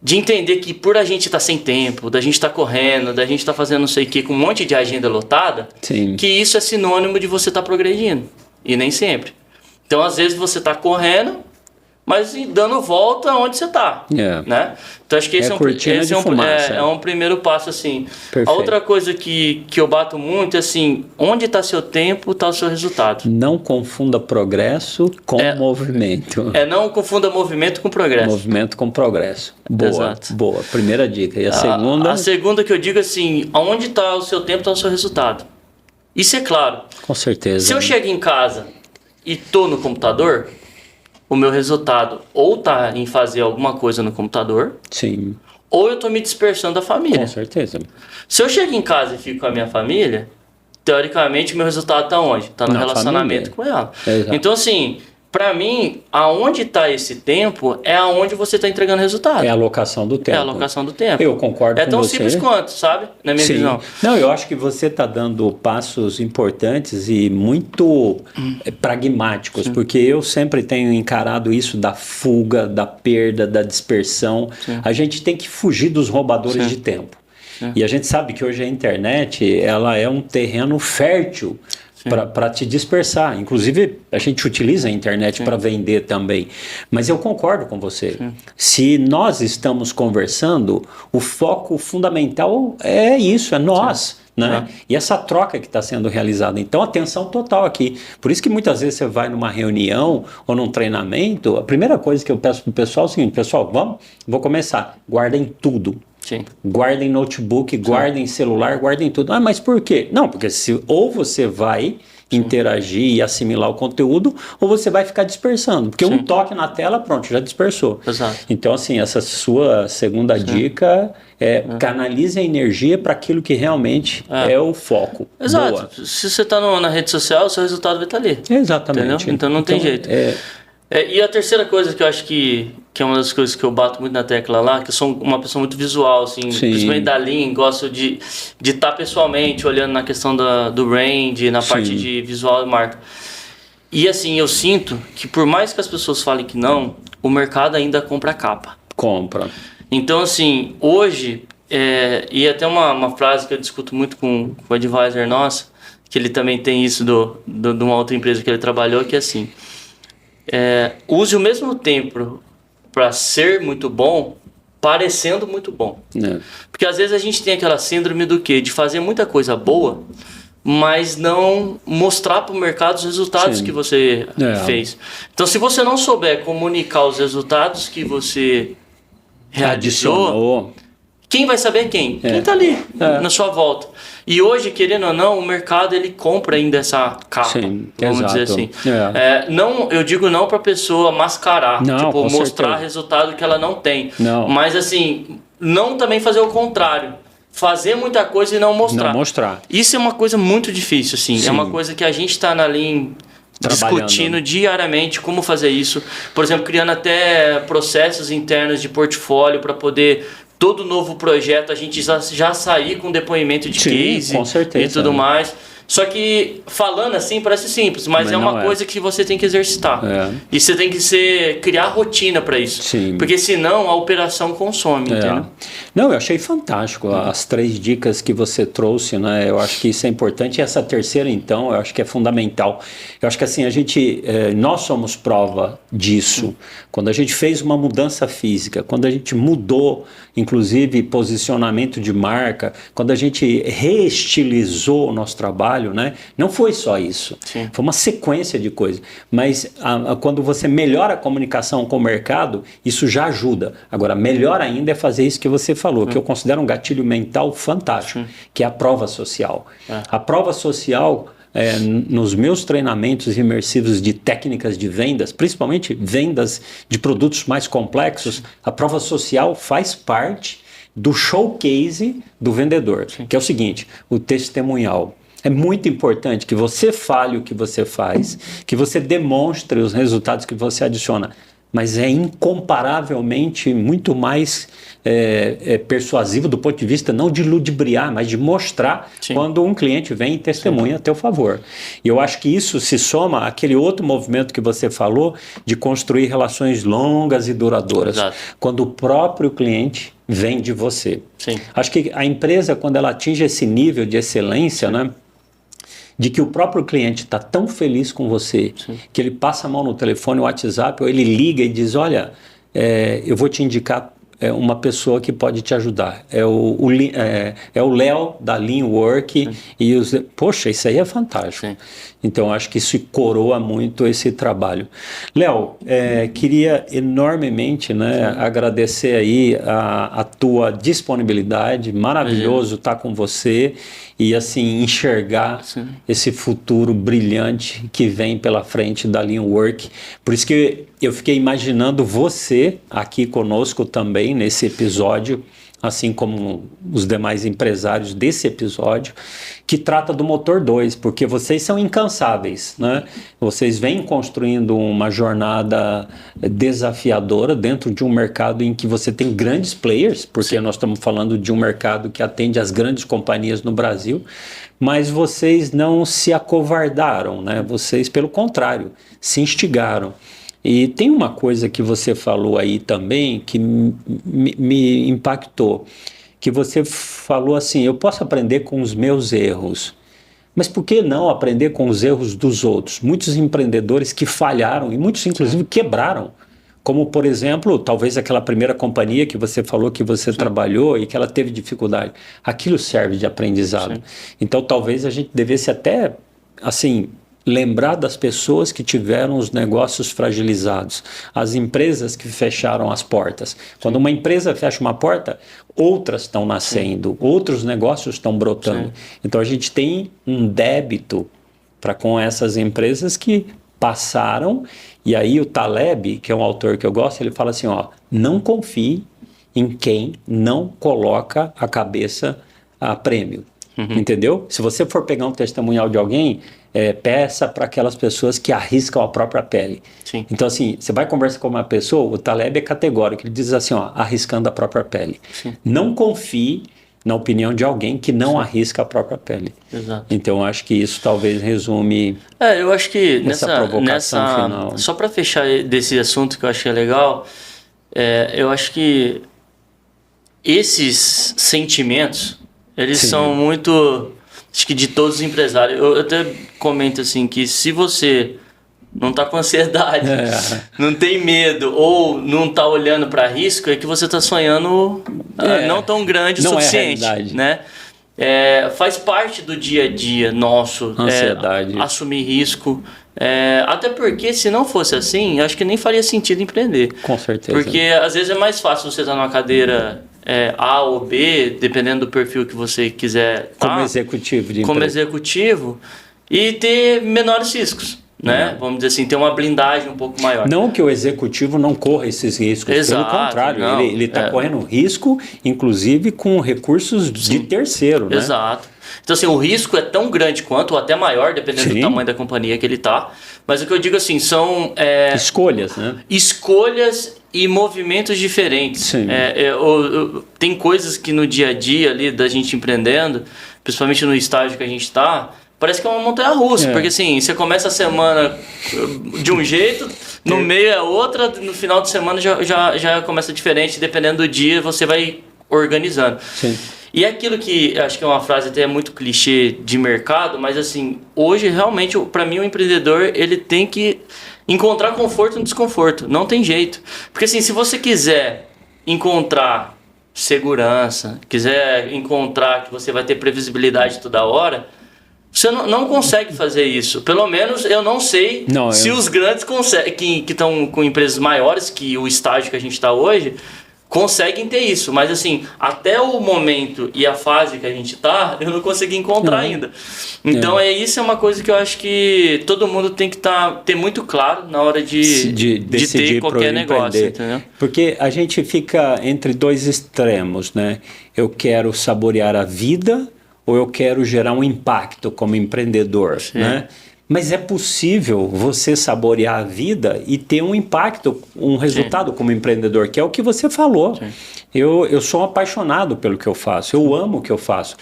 De entender que por a gente estar sem tempo, da gente estar correndo, da gente estar fazendo não sei o quê, com um monte de agenda lotada, Sim. que isso é sinônimo de você estar progredindo. E nem sempre. Então, às vezes, você está correndo, mas dando volta onde você está. Né? Então, acho que esse é um primeiro passo, assim. Perfeito. A outra coisa que eu bato muito é assim, onde está seu tempo, está o seu resultado. Não confunda progresso com movimento. Não confunda movimento com progresso. Movimento com progresso. Boa, Exato. boa. Primeira dica. E a segunda? A segunda que eu digo assim, onde está o seu tempo, está o seu resultado. Isso é claro. Com certeza. Se eu chego em casa e tô no computador, o meu resultado ou tá em fazer alguma coisa no computador, Sim. ou eu tô me dispersando da família. Com certeza. Se eu chego em casa e fico com a minha família, teoricamente o meu resultado tá onde? Tá no relacionamento com ela. Exato. Então assim, pra mim, aonde tá esse tempo é aonde você tá entregando resultado. É a alocação do tempo. É a alocação do tempo. Eu concordo com você. É tão simples quanto, sabe? Na minha visão. Não, eu acho que você está dando passos importantes e muito pragmáticos, porque eu sempre tenho encarado isso da fuga, da perda, da dispersão. Sim. A gente tem que fugir dos roubadores de tempo. Sim. E a gente sabe que hoje a internet ela é um terreno fértil para te dispersar. Inclusive, a gente utiliza a internet para vender também. Mas eu concordo com você. Sim. Se nós estamos conversando, o foco fundamental é isso, é nós. Né? E essa troca que está sendo realizada. Então, atenção total aqui. Por isso que muitas vezes você vai numa reunião ou num treinamento, a primeira coisa que eu peço para o pessoal é o seguinte, pessoal, vou começar, guardem tudo. Sim. Guardem notebook, guardem celular, guardem tudo. Ah, mas por quê? Não, porque ou você vai interagir e assimilar o conteúdo, ou você vai ficar dispersando. Porque um toque na tela, pronto, já dispersou. Exato. Então, assim, essa sua segunda dica canalize a energia para aquilo que realmente é o foco. Exato. Boa. Se você está na rede social, o seu resultado vai estar ali. Exatamente. Entendeu? Então não tem jeito. E a terceira coisa que eu acho que é uma das coisas que eu bato muito na tecla lá, que eu sou uma pessoa muito visual, assim, principalmente da Lean, gosto de estar pessoalmente olhando na questão do brand, na parte de visual e marca. E assim, eu sinto que por mais que as pessoas falem que não, o mercado ainda compra capa. Compra. Então, assim, hoje, e até uma frase que eu discuto muito com o advisor nosso, que ele também tem isso de uma outra empresa que ele trabalhou, que é assim, use o mesmo tempo para ser muito bom, parecendo muito bom. Porque às vezes a gente tem aquela síndrome do quê? De fazer muita coisa boa, mas não mostrar para o mercado os resultados que você fez. Então, se você não souber comunicar os resultados que você realizou, quem vai saber quem? Quem está ali na sua volta. E hoje, querendo ou não, o mercado ele compra ainda essa capa, vamos dizer assim. Não, eu digo não para a pessoa mascarar, tipo, mostrar resultado que ela não tem. Mas assim, não também fazer o contrário. Fazer muita coisa e não mostrar. Isso é uma coisa muito difícil, assim. É uma coisa que a gente está na linha discutindo diariamente como fazer isso. Por exemplo, criando até processos internos de portfólio para poder, todo novo projeto, a gente já sair com depoimento de case com certeza, e tudo mais. Só que falando assim parece simples, mas é uma coisa que você tem que exercitar. E você tem que criar rotina para isso. Porque senão a operação consome, entendeu? Não, eu achei fantástico as 3 dicas que você trouxe, né? Eu acho que isso é importante. E essa terceira, então, eu acho que é fundamental. Eu acho que assim, nós somos prova disso. Quando a gente fez uma mudança física, quando a gente mudou, inclusive, posicionamento de marca, quando a gente reestilizou o nosso trabalho, né? Não foi só isso, foi uma sequência de coisas, mas quando você melhora a comunicação com o mercado, isso já ajuda. Agora, melhor ainda é fazer isso que você falou, que eu considero um gatilho mental fantástico, que é a prova social. A prova social, nos meus treinamentos imersivos de técnicas de vendas, principalmente vendas de produtos mais complexos, a prova social faz parte do showcase do vendedor, que é o seguinte, o testemunhal. É muito importante que você fale o que você faz, que você demonstre os resultados que você adiciona, mas é incomparavelmente muito mais persuasivo do ponto de vista não de ludibriar, mas de mostrar quando um cliente vem e testemunha a teu favor. E eu acho que isso se soma àquele outro movimento que você falou de construir relações longas e duradouras, quando o próprio cliente vem de você. Acho que a empresa, quando ela atinge esse nível de excelência, né, de que o próprio cliente está tão feliz com você, que ele passa a mão no telefone, no WhatsApp, ou ele liga e diz, olha, eu vou te indicar uma pessoa que pode te ajudar. É o Léo da Lean Work. Poxa, isso aí é fantástico. Então, acho que isso coroa muito esse trabalho. Léo, queria enormemente, né, agradecer aí a tua disponibilidade. Maravilhoso estar com você e assim enxergar esse futuro brilhante que vem pela frente da Lean Work. Por isso que eu fiquei imaginando você aqui conosco também nesse episódio, assim como os demais empresários desse episódio, que trata do Motor 2, porque vocês são incansáveis, né? Vocês vêm construindo uma jornada desafiadora dentro de um mercado em que você tem grandes players, porque nós estamos falando de um mercado que atende as grandes companhias no Brasil, mas vocês não se acovardaram, né? Vocês, pelo contrário, se instigaram. E tem uma coisa que você falou aí também que me impactou, que você falou assim, eu posso aprender com os meus erros, mas por que não aprender com os erros dos outros? Muitos empreendedores que falharam e muitos inclusive quebraram, como por exemplo, talvez aquela primeira companhia que você falou que você trabalhou e que ela teve dificuldade, aquilo serve de aprendizado. Então talvez a gente devesse até, assim, lembrar das pessoas que tiveram os negócios fragilizados, as empresas que fecharam as portas. Quando uma empresa fecha uma porta, outras estão nascendo, outros negócios estão brotando. Então a gente tem um débito para com essas empresas que passaram, e aí o Taleb, que é um autor que eu gosto, ele fala assim, ó, não confie em quem não coloca a cabeça a prêmio. Entendeu? Se você for pegar um testemunhal de alguém, peça para aquelas pessoas que arriscam a própria pele. Então, assim, você vai conversar com uma pessoa, o Taleb é categórico, ele diz assim, ó, arriscando a própria pele. Não confie na opinião de alguém que não arrisca a própria pele. Exato. Então, eu acho que isso talvez resume Eu acho que essa provocação final. Só para fechar desse assunto que eu achei legal, eu acho que esses sentimentos, eles são muito, acho que de todos os empresários. Eu até comento assim que se você não tá com ansiedade, não tem medo ou não tá olhando para risco, é que você tá sonhando não tão grande o suficiente, né? Faz parte do dia a dia nosso, ansiedade, assumir risco. Até porque se não fosse assim, acho que nem faria sentido empreender. Com certeza. Porque às vezes é mais fácil você estar numa cadeira A ou B, dependendo do perfil que você quiser como executivo de como empresa. executivo, e ter menores riscos, né? Vamos dizer assim, ter uma blindagem um pouco maior. Não que o executivo não corra esses riscos, Exato, pelo contrário, não, ele está correndo risco, inclusive com recursos de terceiro, né? Exato. Então, assim, o risco é tão grande quanto, ou até maior, dependendo do tamanho da companhia que ele está. Mas o que eu digo assim, são... escolhas, né? Escolhas e movimentos diferentes. Sim. Tem coisas que no dia a dia ali da gente empreendendo, principalmente no estágio que a gente está, parece que é uma montanha-russa. Porque assim, você começa a semana de um jeito, no meio é outra, no final de semana já começa diferente, dependendo do dia você vai organizando. Sim. E aquilo que acho que é uma frase até muito clichê de mercado, mas assim, hoje realmente, para mim, o empreendedor ele tem que encontrar conforto no desconforto, não tem jeito. Porque assim, se você quiser encontrar segurança, quiser encontrar que você vai ter previsibilidade toda hora, você não consegue fazer isso. Pelo menos eu não sei se os grandes que estão com empresas maiores que o estágio que a gente está hoje conseguem ter isso, mas assim, até o momento e a fase que a gente tá, eu não consegui encontrar ainda. Então isso é uma coisa que eu acho que todo mundo tem que ter muito claro na hora de ter qualquer negócio, entendeu? Porque a gente fica entre dois extremos, né? Eu quero saborear a vida ou eu quero gerar um impacto como empreendedor, né? Mas é possível você saborear a vida e ter um impacto, um resultado como empreendedor, que é o que você falou. Eu sou apaixonado pelo que eu faço, eu amo o que eu faço.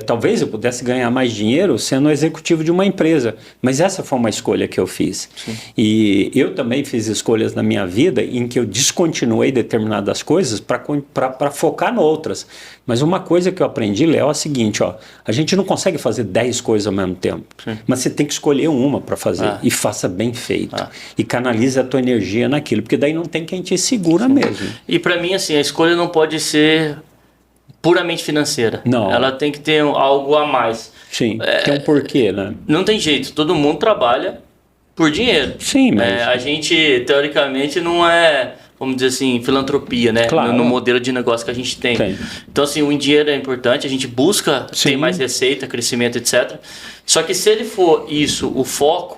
Talvez eu pudesse ganhar mais dinheiro sendo executivo de uma empresa, mas essa foi uma escolha que eu fiz. E eu também fiz escolhas na minha vida em que eu descontinuei determinadas coisas para focar em outras. Mas uma coisa que eu aprendi, Léo, é a seguinte, a gente não consegue fazer 10 coisas ao mesmo tempo, mas você tem que escolher uma para fazer e faça bem feito. E canalize a tua energia naquilo, porque daí não tem quem te segura mesmo. E para mim, assim, a escolha não pode ser puramente financeira. Não. Ela tem que ter algo a mais. Sim, tem um porquê, né? Não tem jeito, todo mundo trabalha por dinheiro. Sim, mas... a gente, teoricamente, não é, vamos dizer assim, filantropia, né? Claro. No modelo de negócio que a gente tem. Então, assim, o dinheiro é importante, a gente busca ter mais receita, crescimento, etc. Só que se ele for isso, o foco,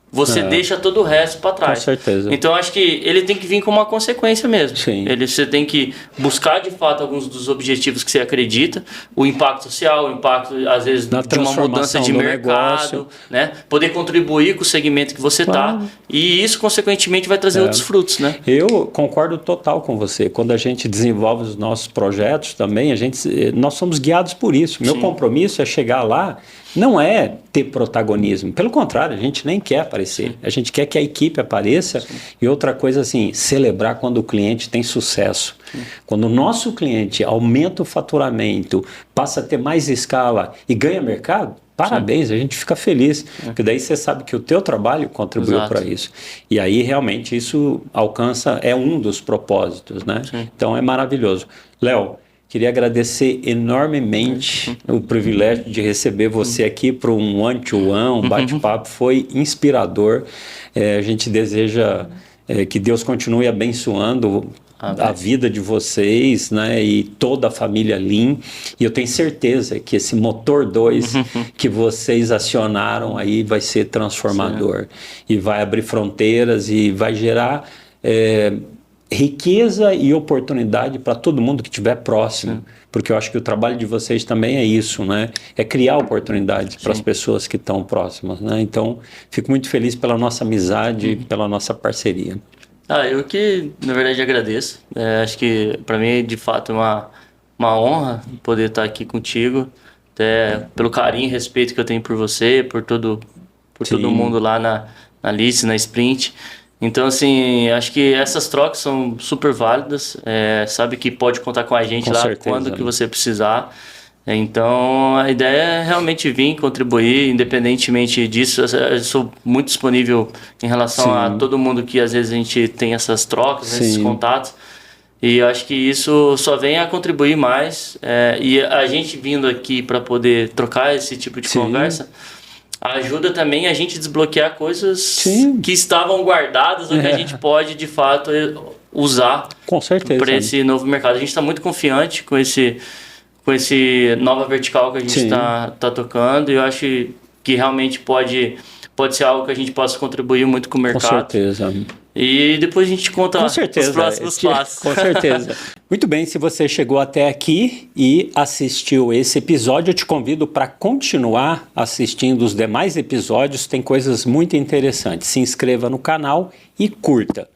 você deixa todo o resto para trás. Com certeza. Então, acho que ele tem que vir com uma consequência mesmo. Sim. Você tem que buscar, de fato, alguns dos objetivos que você acredita. O impacto social, o impacto, às vezes, de uma mudança de mercado. Né? Poder contribuir com o segmento que você está. E isso, consequentemente, vai trazer outros frutos. Né? Eu concordo total com você. Quando a gente desenvolve os nossos projetos também, nós somos guiados por isso. Meu compromisso é chegar lá, não é ter protagonismo. Pelo contrário, a gente nem quer aparecer. A gente quer que a equipe apareça. E outra coisa assim, celebrar quando o cliente tem sucesso. Quando o nosso cliente aumenta o faturamento, passa a ter mais escala e ganha mercado, parabéns, a gente fica feliz. Porque daí você sabe que o teu trabalho contribuiu para isso. E aí realmente isso é um dos propósitos, né? Então é maravilhoso. Léo, queria agradecer enormemente o privilégio de receber você aqui para um one-to-one, um bate-papo. Foi inspirador. A gente deseja que Deus continue abençoando a vida de vocês, né, e toda a família Lean. E eu tenho certeza que esse motor 2 que vocês acionaram aí vai ser transformador. E vai abrir fronteiras e vai gerar... riqueza e oportunidade para todo mundo que estiver próximo, porque eu acho que o trabalho de vocês também é isso, né? É criar oportunidades para as pessoas que estão próximas, né? Então, fico muito feliz pela nossa amizade, pela nossa parceria. Eu que, na verdade, agradeço. Acho que, para mim, de fato, uma honra poder estar aqui contigo, até pelo carinho e respeito que eu tenho por você, por todo mundo lá na Alice, na Sprint. Então, assim, acho que essas trocas são super válidas. Sabe que pode contar com a gente Com lá certeza. quando que você precisar. Então, a ideia é realmente vir contribuir, independentemente disso. Eu sou muito disponível em relação a todo mundo que às vezes a gente tem essas trocas, esses contatos. E eu acho que isso só vem a contribuir mais. E a gente vindo aqui para poder trocar esse tipo de conversa ajuda também a gente desbloquear coisas que estavam guardadas ou que a gente pode de fato usar para esse novo mercado. A gente está muito confiante com esse nova vertical que a gente está tocando, e eu acho que realmente pode ser algo que a gente possa contribuir muito com o mercado. Com certeza. E depois a gente conta os próximos passos. Com certeza. Muito bem, se você chegou até aqui e assistiu esse episódio, eu te convido para continuar assistindo os demais episódios, tem coisas muito interessantes. Se inscreva no canal e curta.